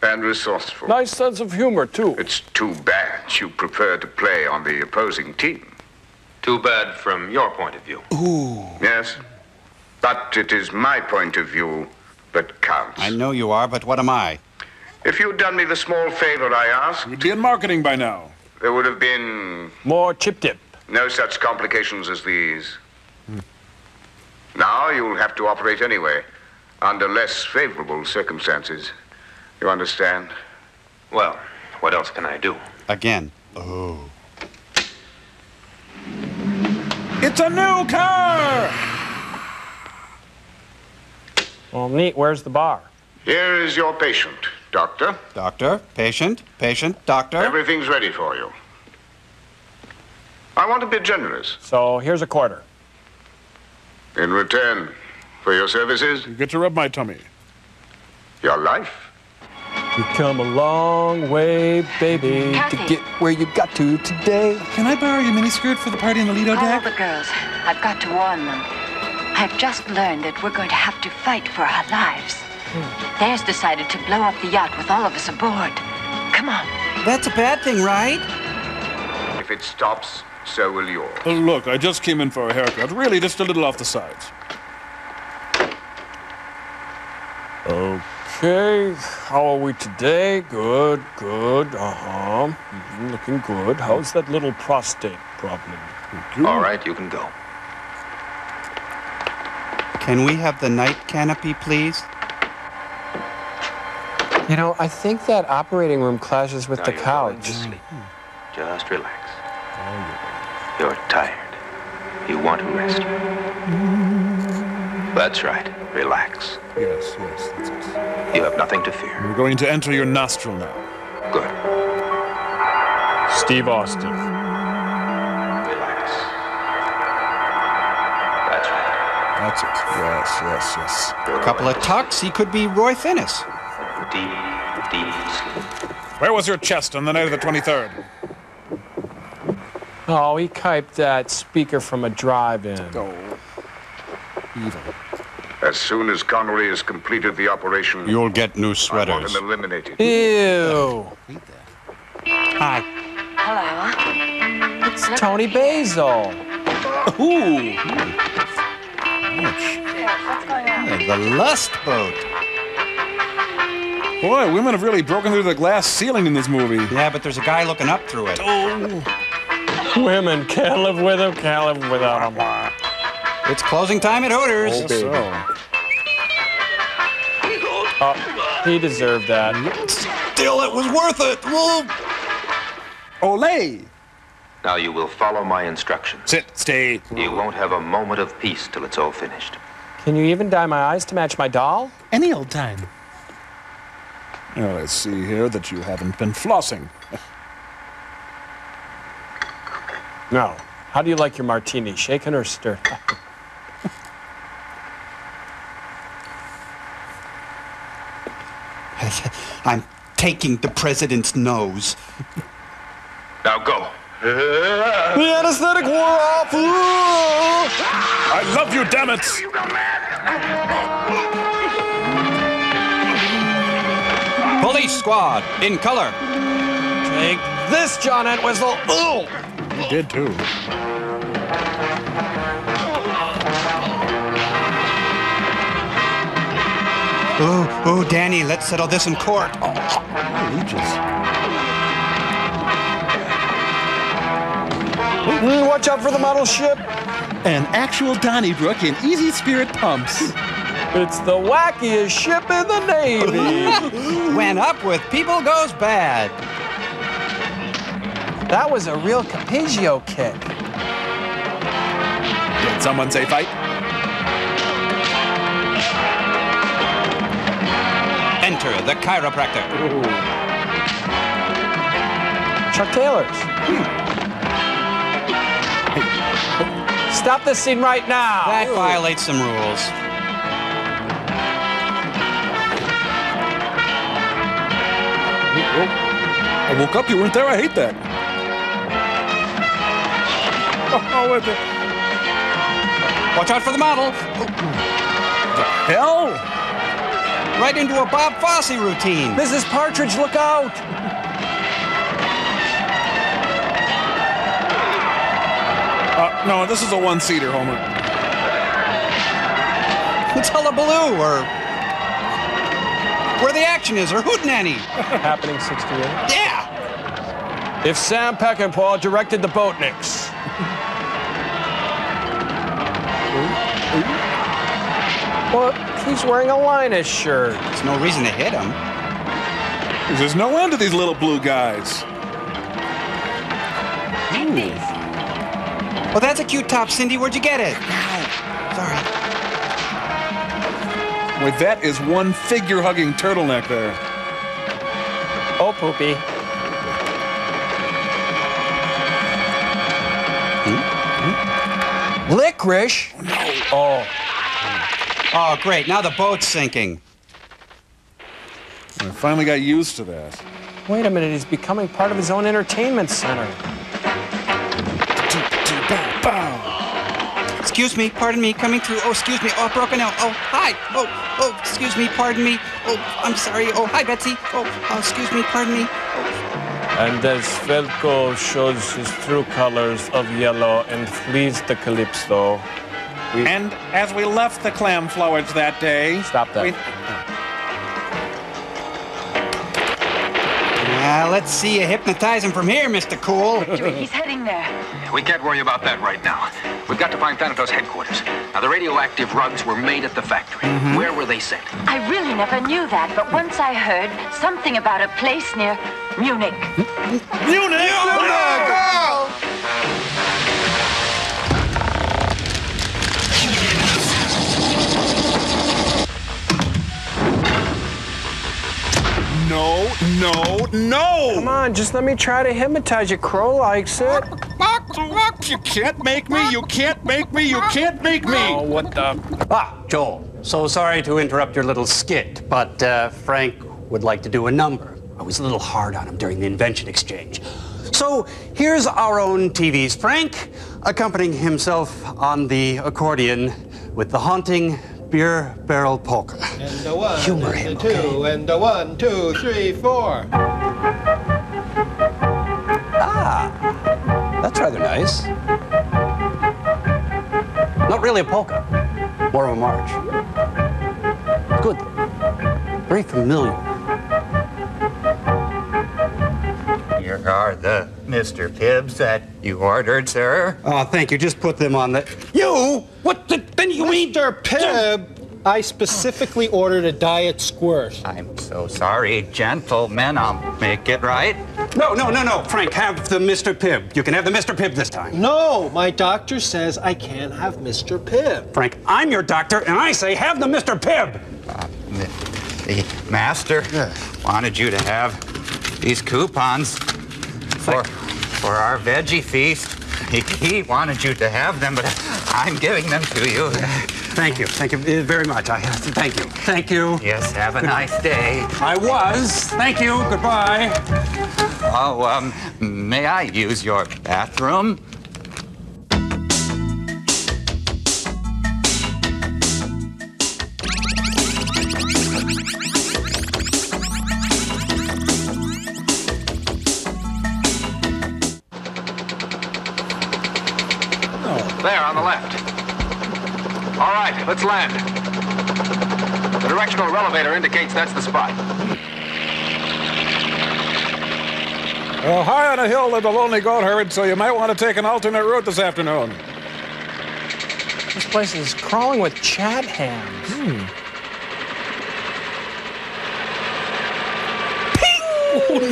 [SPEAKER 9] and resourceful.
[SPEAKER 3] Nice sense of humor, too.
[SPEAKER 9] It's too bad you prefer to play on the opposing team.
[SPEAKER 11] Too bad from your point of view.
[SPEAKER 4] Ooh.
[SPEAKER 9] Yes, but it is my point of view that counts.
[SPEAKER 4] I know you are, but what am I?
[SPEAKER 9] If you'd done me the small favor I asked...
[SPEAKER 2] You'd be in marketing by now.
[SPEAKER 9] There would have been...
[SPEAKER 3] More chip-dip.
[SPEAKER 9] No such complications as these. Now you'll have to operate anyway, under less favorable circumstances. You understand?
[SPEAKER 11] Well, what else can I do?
[SPEAKER 4] Again. Oh.
[SPEAKER 2] It's a new car!
[SPEAKER 3] Well, neat. Where's the bar?
[SPEAKER 9] Here is your patient, Doctor.
[SPEAKER 4] Doctor, patient, doctor.
[SPEAKER 9] Everything's ready for you. I want to be generous.
[SPEAKER 3] So here's a quarter.
[SPEAKER 9] In return for your services?
[SPEAKER 2] You get to rub my tummy.
[SPEAKER 9] Your life?
[SPEAKER 3] You've come a long way, baby,
[SPEAKER 10] Kathy.
[SPEAKER 3] to get where you got to today.
[SPEAKER 7] Can I borrow your miniskirt for the party on the Lido
[SPEAKER 10] Call
[SPEAKER 7] deck?
[SPEAKER 10] the girls. I've got to warn them. I've just learned that we're going to have to fight for our lives. Theirs decided to blow up the yacht with all of us aboard. Come on.
[SPEAKER 1] That's a bad thing, right?
[SPEAKER 9] If it stops, so will yours.
[SPEAKER 2] Oh, look, I just came in for a haircut. Really, just a little off the sides.
[SPEAKER 3] Okay, how are we today? Good, good, looking good. How's that little prostate problem?
[SPEAKER 11] All right, you can go.
[SPEAKER 1] Can we have the night canopy, please?
[SPEAKER 3] You know, I think that operating room clashes with
[SPEAKER 11] Now
[SPEAKER 3] the
[SPEAKER 11] you're going
[SPEAKER 3] couch.
[SPEAKER 11] to sleep. Just relax. You're tired. You want to rest. That's right. Relax.
[SPEAKER 2] Yes, that's it.
[SPEAKER 11] You have nothing to fear.
[SPEAKER 2] We're going to enter your nostril now.
[SPEAKER 11] Good.
[SPEAKER 3] Steve Austin.
[SPEAKER 11] Relax. That's right.
[SPEAKER 2] That's it. Yes.
[SPEAKER 4] A couple of tucks, he could be Roy Finnis.
[SPEAKER 11] Deep sleep.
[SPEAKER 2] Where was your chest on the night of the 23rd?
[SPEAKER 3] Oh, he kiped that speaker from a drive-in.
[SPEAKER 2] Oh, evil.
[SPEAKER 9] As soon as Connery has completed the operation...
[SPEAKER 4] You'll get new
[SPEAKER 9] I want
[SPEAKER 4] sweaters.
[SPEAKER 9] him eliminated.
[SPEAKER 3] Ew.
[SPEAKER 4] Hi.
[SPEAKER 10] Hello.
[SPEAKER 3] It's Tony Basil.
[SPEAKER 2] Ooh.
[SPEAKER 4] The Lust Boat.
[SPEAKER 2] Boy, women have really broken through the glass ceiling in this movie.
[SPEAKER 4] Yeah, but there's a guy looking up through it.
[SPEAKER 2] Oh.
[SPEAKER 3] Women can't live with him, can't live without him.
[SPEAKER 4] It's closing time at Hooters.
[SPEAKER 2] Oh, baby.
[SPEAKER 3] Oh, he deserved that.
[SPEAKER 4] Still, it was worth it. Whoa.
[SPEAKER 2] Olay!
[SPEAKER 11] Now you will follow my instructions.
[SPEAKER 2] Sit, stay.
[SPEAKER 11] You won't have a moment of peace till it's all finished.
[SPEAKER 3] Can you even dye my eyes to match my doll?
[SPEAKER 7] Any old time.
[SPEAKER 2] Now, let's see here that you haven't been flossing.
[SPEAKER 3] No. How do you like your martini? Shaken or stirred?
[SPEAKER 4] taking the president's nose.
[SPEAKER 12] Now go.
[SPEAKER 17] The anesthetic wore off.
[SPEAKER 2] I love you, damn it!
[SPEAKER 1] Police squad, in color.
[SPEAKER 17] Take this, John Entwistle. Ooh.
[SPEAKER 2] You did too.
[SPEAKER 4] Oh, Danny, let's settle this in court.
[SPEAKER 17] Watch out for the model ship.
[SPEAKER 7] An actual Donnybrook in easy spirit pumps.
[SPEAKER 17] It's the wackiest ship in the Navy.
[SPEAKER 1] When up with people goes bad.
[SPEAKER 3] That was a real Capigio kick.
[SPEAKER 2] Did someone say fight?
[SPEAKER 1] Enter the chiropractor.
[SPEAKER 3] Chuck Taylor's. Stop this scene right now.
[SPEAKER 1] That violates some rules.
[SPEAKER 2] I woke up, you weren't there, I hate that. Oh, what the
[SPEAKER 1] Watch out for the model.
[SPEAKER 2] hell?
[SPEAKER 1] Right into a Bob Fosse routine.
[SPEAKER 3] Mrs. Partridge, look out.
[SPEAKER 2] No, this is a one-seater, Homer.
[SPEAKER 1] It's hullabaloo, or where the action is, or hootenanny.
[SPEAKER 3] Happening 68.
[SPEAKER 1] Yeah.
[SPEAKER 17] If Sam Peckinpah directed the Boatniks.
[SPEAKER 3] Well, he's wearing a Linus shirt.
[SPEAKER 1] There's no reason to hit him.
[SPEAKER 2] There's no end to these little blue guys.
[SPEAKER 1] Well, that's a cute top, Cindy. Where'd you get it? Sorry.
[SPEAKER 2] Wait, that is one figure-hugging turtleneck there.
[SPEAKER 3] Oh, poopy.
[SPEAKER 17] Licorice?
[SPEAKER 3] Oh.
[SPEAKER 1] Oh, great. Now the boat's sinking.
[SPEAKER 2] I finally got used to that.
[SPEAKER 3] Wait a minute, he's becoming part of his own entertainment center.
[SPEAKER 1] Excuse me, pardon me, coming through. Oh, excuse me. Oh, broken out. Oh, hi. Oh, excuse me, pardon me. Oh, I'm sorry. Oh, hi, Betsy. Oh, excuse me, pardon me.
[SPEAKER 3] And as Velko shows his true colors of yellow and flees the Calypso.
[SPEAKER 7] And as we left the clam flowage that day...
[SPEAKER 3] Stop that.
[SPEAKER 1] Let's see you hypnotize him from here, Mr. Cool.
[SPEAKER 10] He's heading there.
[SPEAKER 11] We can't worry about that right now. We've got to find Thanatos' headquarters. Now, the radioactive rugs were made at the factory. Where were they sent?
[SPEAKER 10] I really never knew that, but once I heard something about a place near Munich.
[SPEAKER 2] Munich!
[SPEAKER 10] Girl!
[SPEAKER 2] No, no, no!
[SPEAKER 3] Come on, just let me try to hypnotize you. Crow likes it.
[SPEAKER 2] You can't make me, you can't make me, you can't make me!
[SPEAKER 3] Oh, what the...
[SPEAKER 4] Joel, so sorry to interrupt your little skit, but Frank would like to do a number. I was a little hard on him during the invention exchange. So here's our own TV's Frank, accompanying himself on the accordion with the haunting beer barrel polka.
[SPEAKER 6] And a one,
[SPEAKER 4] Humor
[SPEAKER 6] and
[SPEAKER 4] him,
[SPEAKER 6] a two,
[SPEAKER 4] okay?
[SPEAKER 6] and a 1, 2, 3, 4.
[SPEAKER 4] That's rather nice. Not really a polka, more of a march. Good. Very familiar.
[SPEAKER 20] Here are the Mr. Pibbs that you ordered, sir.
[SPEAKER 4] Oh, thank you. Just put them on the... You? What the... Then you mean...
[SPEAKER 6] Mr. Pibb, I specifically ordered a diet squirt.
[SPEAKER 20] I'm so sorry, gentlemen. I'll make it right.
[SPEAKER 4] No, Frank, have the Mr. Pibb. You can have the Mr. Pibb this time.
[SPEAKER 6] No, my doctor says I can't have Mr. Pibb.
[SPEAKER 4] Frank, I'm your doctor, and I say have the Mr. Pibb.
[SPEAKER 20] The master wanted you to have these coupons for our veggie feast. He wanted you to have them, but I'm giving them to you.
[SPEAKER 4] Thank you very much. Thank you. Thank you.
[SPEAKER 20] Yes, have a nice day.
[SPEAKER 4] I was. Thank you. Goodbye.
[SPEAKER 20] Oh, may I use your bathroom?
[SPEAKER 11] There, on the left. All right, let's land. The directional relevator indicates that's the spot.
[SPEAKER 2] Well, high on a hill lived a lonely goat herd, so you might want to take an alternate route this afternoon.
[SPEAKER 3] This place is crawling with chat hams.
[SPEAKER 2] Oh,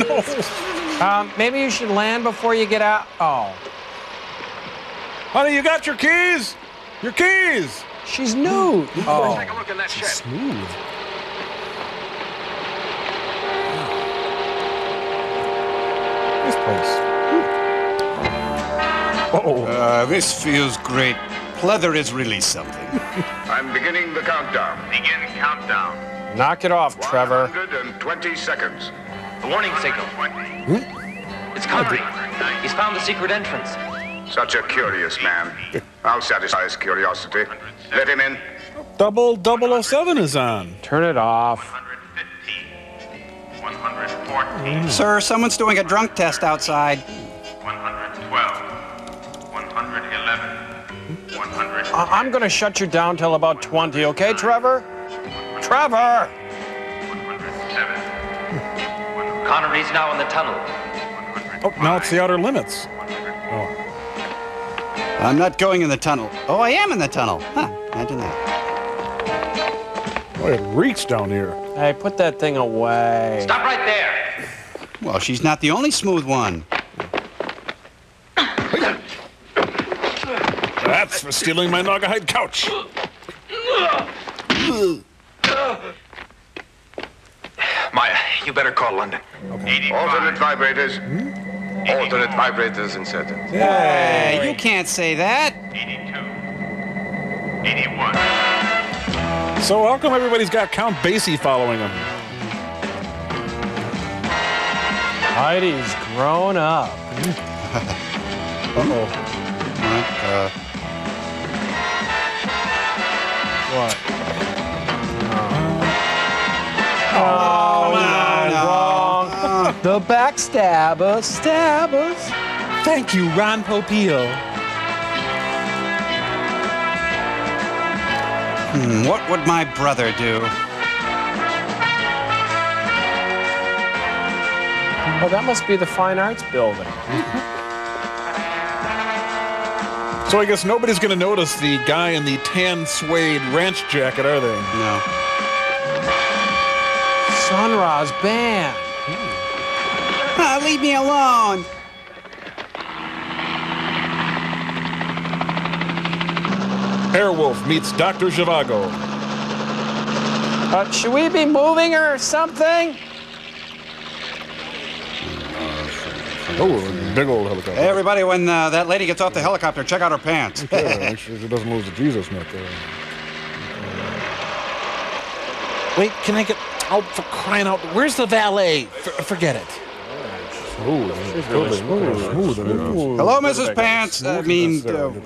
[SPEAKER 2] no.
[SPEAKER 3] Maybe you should land before you get out. Oh.
[SPEAKER 2] Honey, you got your keys? Your keys!
[SPEAKER 3] She's new. Oh.
[SPEAKER 11] Take a look in that shed.
[SPEAKER 2] Smooth. This place.
[SPEAKER 16] This feels great. Pleather is really something.
[SPEAKER 9] I'm beginning the countdown.
[SPEAKER 13] Begin countdown.
[SPEAKER 3] Knock it off, Trevor.
[SPEAKER 9] 120 seconds.
[SPEAKER 13] The warning signal. It's Connery. He's found the secret entrance.
[SPEAKER 9] Such a curious man. I'll satisfy his curiosity. Let him in.
[SPEAKER 2] Double 007 is on.
[SPEAKER 3] Turn it off.
[SPEAKER 13] 114.
[SPEAKER 4] Sir, someone's doing a drunk test outside.
[SPEAKER 13] 112. 111. 100.
[SPEAKER 3] I'm going to shut you down till about 20, okay, Trevor? Trevor!
[SPEAKER 13] 107. Connery's now in the tunnel.
[SPEAKER 2] Oh, now it's the Outer Limits. Oh.
[SPEAKER 4] I'm not going in the tunnel. Oh, I am in the tunnel. Huh, imagine that.
[SPEAKER 2] Boy, it reeks down here.
[SPEAKER 3] Hey, put that thing away.
[SPEAKER 13] Stop right there.
[SPEAKER 4] Well, she's not the only smooth one.
[SPEAKER 2] That's for stealing my Naugahyde couch.
[SPEAKER 11] Maya, you better call London.
[SPEAKER 2] Okay.
[SPEAKER 9] Alternate vibrators.
[SPEAKER 11] Alternate vibrators inserted.
[SPEAKER 4] Hey, you can't say that.
[SPEAKER 13] 82. 81.
[SPEAKER 2] So how come everybody's got Count Basie following them?
[SPEAKER 3] Heidi's grown up.
[SPEAKER 2] Uh-oh.
[SPEAKER 3] What? Wrong. The backstabbers, stabbers.
[SPEAKER 7] Thank you, Ron Popeil.
[SPEAKER 4] What would my brother do?
[SPEAKER 3] Oh, that must be the Fine Arts Building.
[SPEAKER 2] So I guess nobody's going to notice the guy in the tan suede ranch jacket, are they?
[SPEAKER 4] No.
[SPEAKER 3] Sun-Ra's band.
[SPEAKER 4] Leave me alone.
[SPEAKER 2] Airwolf meets Dr. Zhivago.
[SPEAKER 3] Should we be moving or something?
[SPEAKER 2] Oh, a big old helicopter.
[SPEAKER 4] Hey, everybody, when that lady gets off the helicopter, check out her pants.
[SPEAKER 2] Okay, make sure she doesn't lose the Jesus neck there.
[SPEAKER 7] Wait, can I get... Oh, for crying out... Where's the valet? Forget it.
[SPEAKER 2] Ooh, really smooth.
[SPEAKER 4] Hello, Mrs. Pants.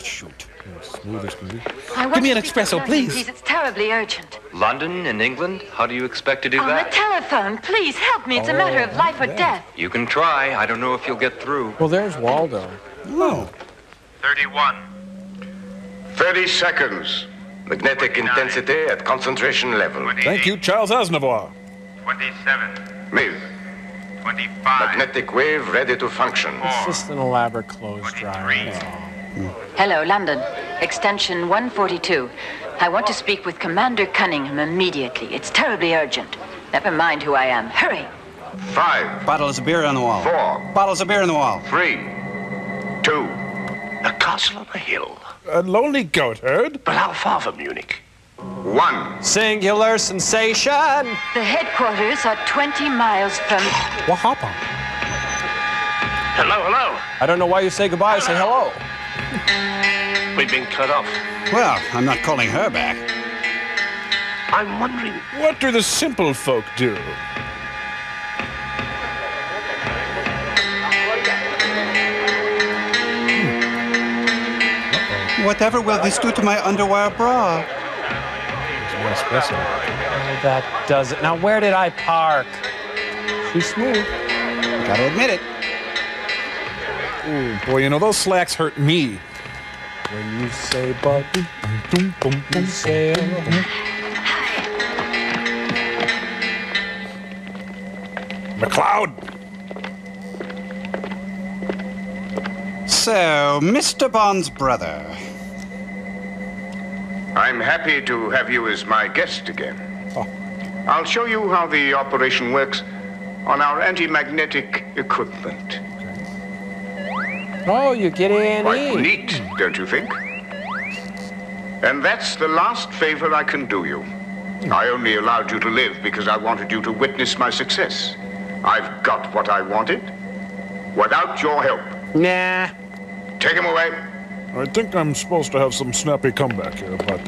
[SPEAKER 4] Shoot.
[SPEAKER 2] Smooth as can be.
[SPEAKER 7] Give me an espresso, please.
[SPEAKER 10] It's terribly urgent.
[SPEAKER 11] London in England? How do you expect to do
[SPEAKER 10] On the
[SPEAKER 11] that?
[SPEAKER 10] telephone, please help me. It's a matter of life or death.
[SPEAKER 11] You can try. I don't know if you'll get through.
[SPEAKER 3] Well, there's Waldo.
[SPEAKER 4] Oh.
[SPEAKER 13] 31.
[SPEAKER 9] 30 seconds.
[SPEAKER 12] Magnetic intensity at concentration level.
[SPEAKER 2] Thank you, Charles Aznavour.
[SPEAKER 13] 27.
[SPEAKER 9] Move.
[SPEAKER 13] 25.
[SPEAKER 12] Magnetic wave ready to function.
[SPEAKER 3] It's just an elaborate clothes drive.
[SPEAKER 10] Hello, London. Extension 142. I want to speak with Commander Cunningham immediately. It's terribly urgent. Never mind who I am. Hurry.
[SPEAKER 9] 5.
[SPEAKER 4] Bottles of beer on the wall.
[SPEAKER 9] 4.
[SPEAKER 4] Bottles of beer on the wall.
[SPEAKER 9] 3. 2.
[SPEAKER 12] A castle on a hill.
[SPEAKER 2] A lonely goat herd?
[SPEAKER 12] But how far from Munich?
[SPEAKER 9] 1.
[SPEAKER 3] Singular sensation.
[SPEAKER 10] The headquarters are 20 miles from...
[SPEAKER 7] What happened?
[SPEAKER 18] Hello, hello.
[SPEAKER 17] I don't know why you say goodbye. Say hello.
[SPEAKER 18] We've been cut off.
[SPEAKER 16] Well, I'm not calling her back.
[SPEAKER 18] I'm wondering...
[SPEAKER 2] What do the simple folk do?
[SPEAKER 16] Whatever will this do to my underwire bra?
[SPEAKER 3] Oh, that does it. Now, where did I park? She's smooth.
[SPEAKER 16] Gotta admit it.
[SPEAKER 2] Ooh, boy, you know, those slacks hurt me.
[SPEAKER 3] When you say button, you say
[SPEAKER 2] McLeod!
[SPEAKER 16] So, Mr. Bond's brother.
[SPEAKER 9] I'm happy to have you as my guest again. I'll show you how the operation works on our anti-magnetic equipment.
[SPEAKER 3] Oh, you get in.
[SPEAKER 9] Quite neat, don't you think? And that's the last favor I can do you. I only allowed you to live because I wanted you to witness my success. I've got what I wanted without your help.
[SPEAKER 3] Nah.
[SPEAKER 9] Take him away.
[SPEAKER 2] I think I'm supposed to have some snappy comeback here, but,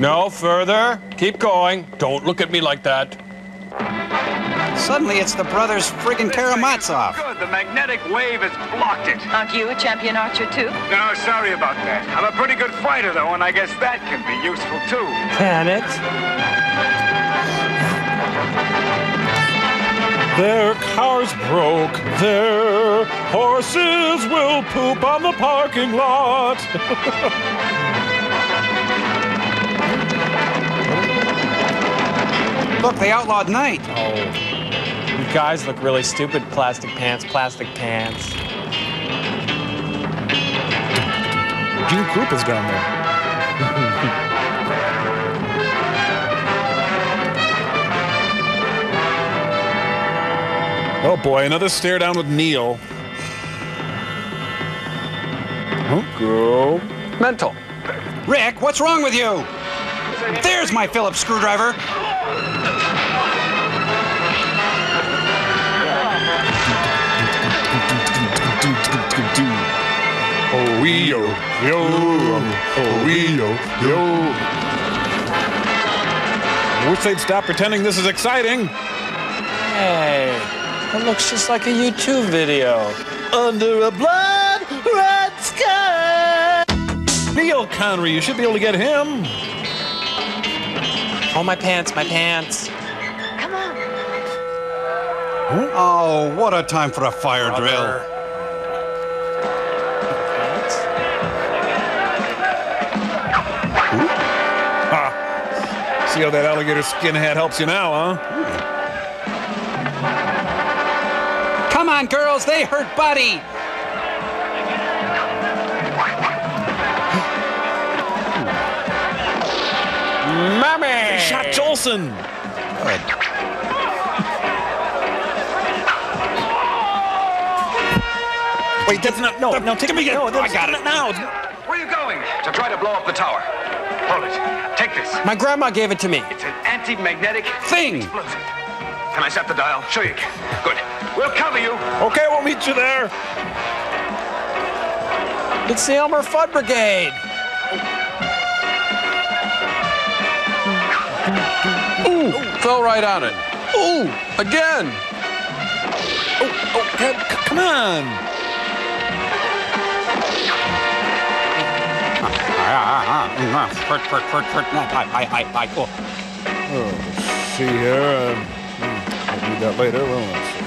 [SPEAKER 17] No, further. Keep going. Don't look at me like that.
[SPEAKER 16] Suddenly, it's the brothers friggin' Karamazov.
[SPEAKER 12] Good, the magnetic wave has blocked it.
[SPEAKER 10] Aren't you a champion archer, too?
[SPEAKER 12] No, sorry about that. I'm a pretty good fighter, though, and I guess that can be useful, too.
[SPEAKER 3] Can it?
[SPEAKER 2] their cars broke, their horses will poop on the parking lot.
[SPEAKER 16] Look, they outlawed night.
[SPEAKER 3] Oh, you guys look really stupid. Plastic pants, plastic pants.
[SPEAKER 2] Gene Krupp is down there. Oh boy, another stare down with Neil.
[SPEAKER 17] Go mental.
[SPEAKER 16] Rick, what's wrong with you? There's my Phillips screwdriver.
[SPEAKER 2] Oh, yo, yo, oh, yo, yo. I wish they'd stop pretending this is exciting.
[SPEAKER 3] Hey, that looks just like a YouTube video.
[SPEAKER 7] Under a blood red sky.
[SPEAKER 2] Neil Connery, you should be able to get him.
[SPEAKER 3] Oh, my pants, my pants.
[SPEAKER 10] Come on.
[SPEAKER 16] Oh, what a time for a fire drill.
[SPEAKER 2] See how that alligator skin hat helps you now, huh?
[SPEAKER 16] Come on, girls, they hurt Buddy.
[SPEAKER 3] Mommy!
[SPEAKER 2] They shot Jolson.
[SPEAKER 7] Wait, that's not. No, take me. No,
[SPEAKER 16] I got it
[SPEAKER 7] now.
[SPEAKER 13] Where are you going? To try to blow up the tower.
[SPEAKER 12] Hold it. Take this.
[SPEAKER 3] My grandma gave it to me.
[SPEAKER 12] It's an anti-magnetic
[SPEAKER 16] thing.
[SPEAKER 12] explosive. Can I set the dial? Sure you can. Good. We'll cover you.
[SPEAKER 2] Okay, we'll meet you there.
[SPEAKER 3] It's the Elmer Fudd Brigade.
[SPEAKER 17] Ooh, fell right on it. Ooh, again.
[SPEAKER 2] Oh, come on. Oh, see here. I'll need that later. Well, let's see.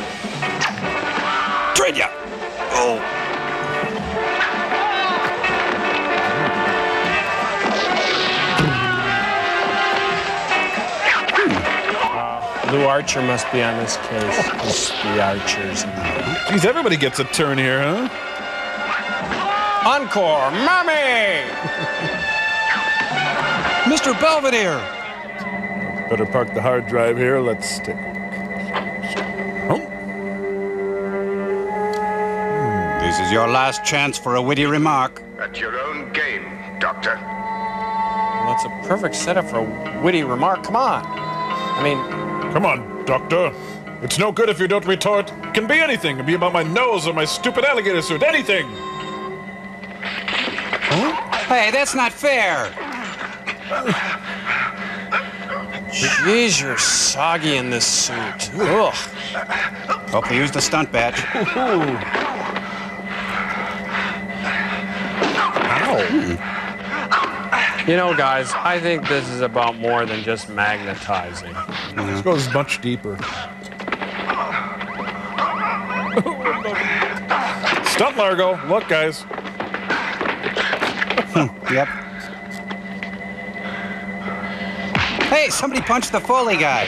[SPEAKER 16] Trade ya. Oh.
[SPEAKER 3] Lou Archer must be on this case. It's the Archers.
[SPEAKER 2] Geez, everybody gets a turn here, huh?
[SPEAKER 3] Encore, mommy!
[SPEAKER 16] Mr. Belvedere.
[SPEAKER 2] Better park the hard drive here. Let's take a look.
[SPEAKER 16] This is your last chance for a witty remark.
[SPEAKER 9] At your own game, Doctor.
[SPEAKER 3] Well, that's a perfect setup for a witty remark. Come on. I mean,
[SPEAKER 2] come on, Doctor. It's no good if you don't retort. It can be anything. It can be about my nose or my stupid alligator suit. Anything.
[SPEAKER 16] Hey, that's not fair.
[SPEAKER 3] Jeez, you're soggy in this suit. Ugh.
[SPEAKER 16] Hope they used the stunt badge.
[SPEAKER 3] You know, guys, I think this is about more than just magnetizing.
[SPEAKER 2] This goes much deeper. Stunt Largo. Look, guys.
[SPEAKER 16] Yep. Hey, somebody punched the Foley guy.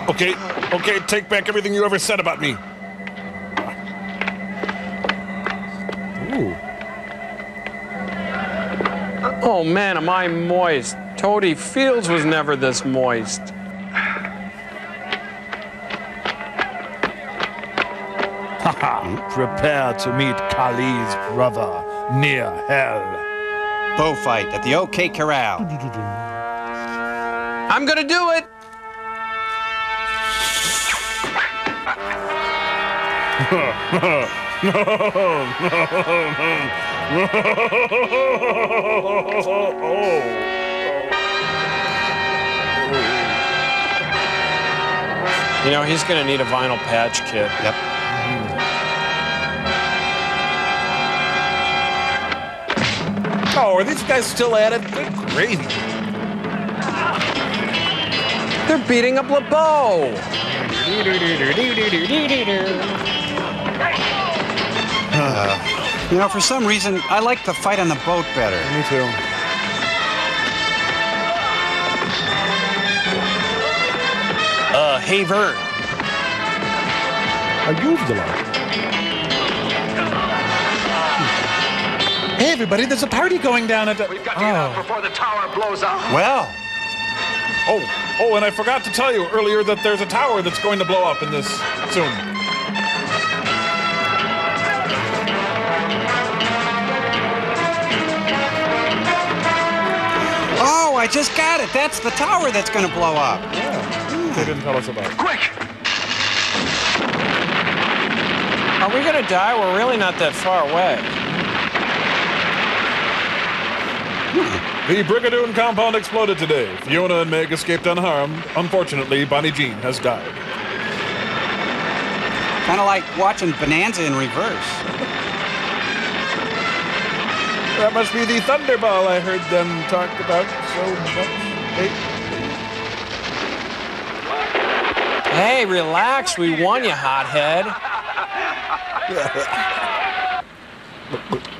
[SPEAKER 2] Okay, take back everything you ever said about me. Ooh.
[SPEAKER 3] Oh, man, am I moist. Toady Fields was never this moist.
[SPEAKER 7] Prepare to meet Kali's brother near hell.
[SPEAKER 16] Bullfight at the OK Corral.
[SPEAKER 3] I'm gonna do it! You know, he's gonna need a vinyl patch kit.
[SPEAKER 16] Yep.
[SPEAKER 2] Oh, are these guys still at it? Good gravy.
[SPEAKER 3] They're beating up LeBeau.
[SPEAKER 16] You know, for some reason, I like the fight on the boat better.
[SPEAKER 2] Me too.
[SPEAKER 3] Hey, Vern.
[SPEAKER 7] Are you the line? Hey, everybody, there's a party going down at the...
[SPEAKER 13] We've got to get out before the tower blows up.
[SPEAKER 16] Well.
[SPEAKER 2] Oh, and I forgot to tell you earlier that there's a tower that's going to blow up in this soon.
[SPEAKER 16] Oh, I just got it. That's the tower that's going to blow up.
[SPEAKER 2] Yeah. They didn't tell us about it.
[SPEAKER 13] Quick!
[SPEAKER 3] Are we gonna die? We're really not that far away.
[SPEAKER 2] The Brigadoon compound exploded today. Fiona and Meg escaped unharmed. Unfortunately, Bonnie Jean has died.
[SPEAKER 16] Kind of like watching Bonanza in reverse.
[SPEAKER 2] That must be the Thunderball I heard them talk about so much.
[SPEAKER 3] Hey, relax. We won, you hothead.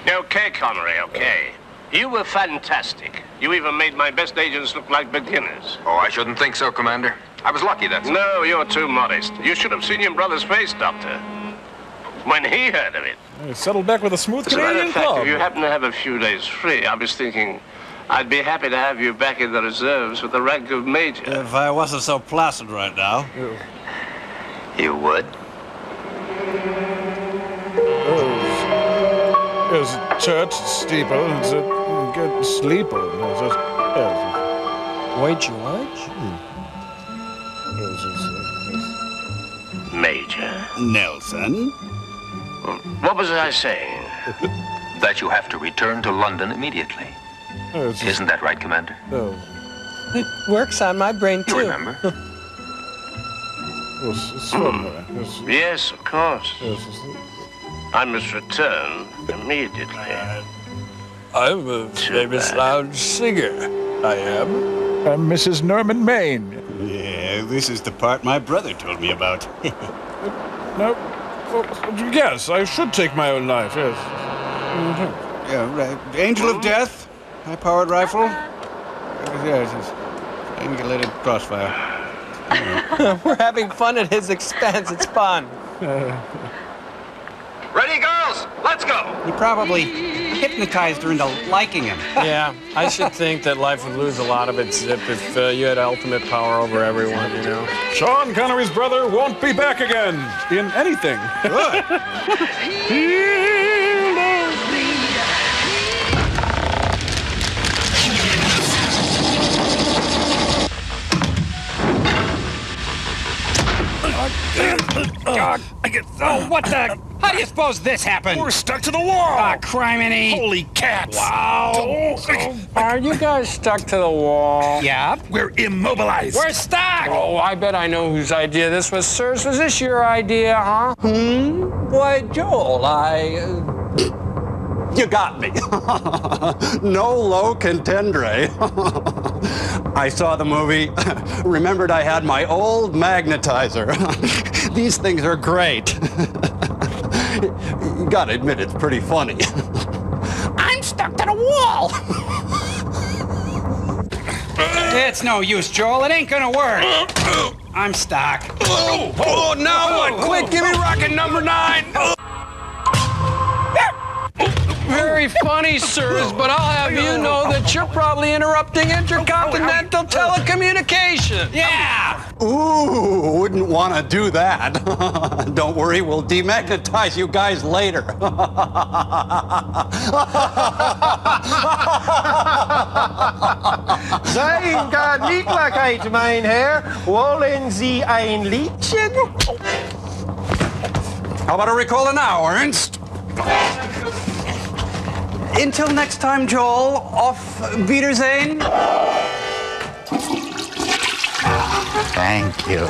[SPEAKER 18] Okay, Connery, okay. You were fantastic. You even made my best agents look like beginners.
[SPEAKER 11] Oh, I shouldn't think so, Commander. I was lucky, that's all.
[SPEAKER 18] No, you're too modest. You should have seen your brother's face, Doctor. When he heard of it.
[SPEAKER 2] Settled back with a smooth
[SPEAKER 18] As a matter
[SPEAKER 2] Canadian
[SPEAKER 18] of fact,
[SPEAKER 2] club.
[SPEAKER 18] if you happen to have a few days free, I was thinking I'd be happy to have you back in the reserves with the rank of major.
[SPEAKER 16] If I wasn't so placid right now.
[SPEAKER 15] You would?
[SPEAKER 2] There's a church steeple. It's a good sleeper.
[SPEAKER 3] Boy George?
[SPEAKER 18] Major.
[SPEAKER 16] Nelson?
[SPEAKER 18] What was I saying?
[SPEAKER 15] That you have to return to London immediately. Isn't that right, Commander?
[SPEAKER 3] It works on my brain, too.
[SPEAKER 15] You remember?
[SPEAKER 18] Yes, of course. I must return immediately.
[SPEAKER 17] I'm a famous lounge singer. I am.
[SPEAKER 7] I'm Mrs. Norman Maine.
[SPEAKER 16] Yeah, this is the part my brother told me about.
[SPEAKER 2] No. Yes, I should take my own life, yes.
[SPEAKER 16] Yeah, right. Angel of Death, high-powered rifle. Yes, angulated crossfire.
[SPEAKER 3] We're having fun at his expense. It's fun.
[SPEAKER 13] Ready, girls? Let's go!
[SPEAKER 16] He probably hypnotized her into liking him.
[SPEAKER 3] Yeah, I should think that life would lose a lot of its zip if you had ultimate power over everyone, you know?
[SPEAKER 2] Sean Connery's brother won't be back again in anything.
[SPEAKER 16] Good.
[SPEAKER 7] I get. Oh, what the?
[SPEAKER 1] How do you suppose this happened?
[SPEAKER 7] We're stuck to the wall.
[SPEAKER 1] Ah, criminy.
[SPEAKER 7] Holy cats!
[SPEAKER 1] Wow.
[SPEAKER 3] Are you guys stuck to the wall?
[SPEAKER 1] Yep.
[SPEAKER 7] We're immobilized.
[SPEAKER 1] We're stuck.
[SPEAKER 3] Oh, I bet I know whose idea this was, sirs. Was this your idea, huh?
[SPEAKER 4] Why, Joel, You got me. Nolo contendere. I saw the movie, remembered I had my old magnetizer. These things are great. You gotta admit, it's pretty funny. I'm stuck to the wall.
[SPEAKER 1] It's no use, Joel. It ain't gonna work. I'm stuck.
[SPEAKER 3] Oh, now what? Quick, give me rocket number 9. Very funny, sirs, but I'll have you know that you're probably interrupting intercontinental telecommunication.
[SPEAKER 1] Yeah!
[SPEAKER 4] Ooh, wouldn't want to do that. Don't worry, we'll demagnetize you guys later.
[SPEAKER 6] Sein gar Niedlichkeit, mein Herr. Wollen Sie ein Liedchen?
[SPEAKER 4] How about a Ricola now, Ernst? Until next time, Joel, auf Wiedersehen.
[SPEAKER 20] Thank you.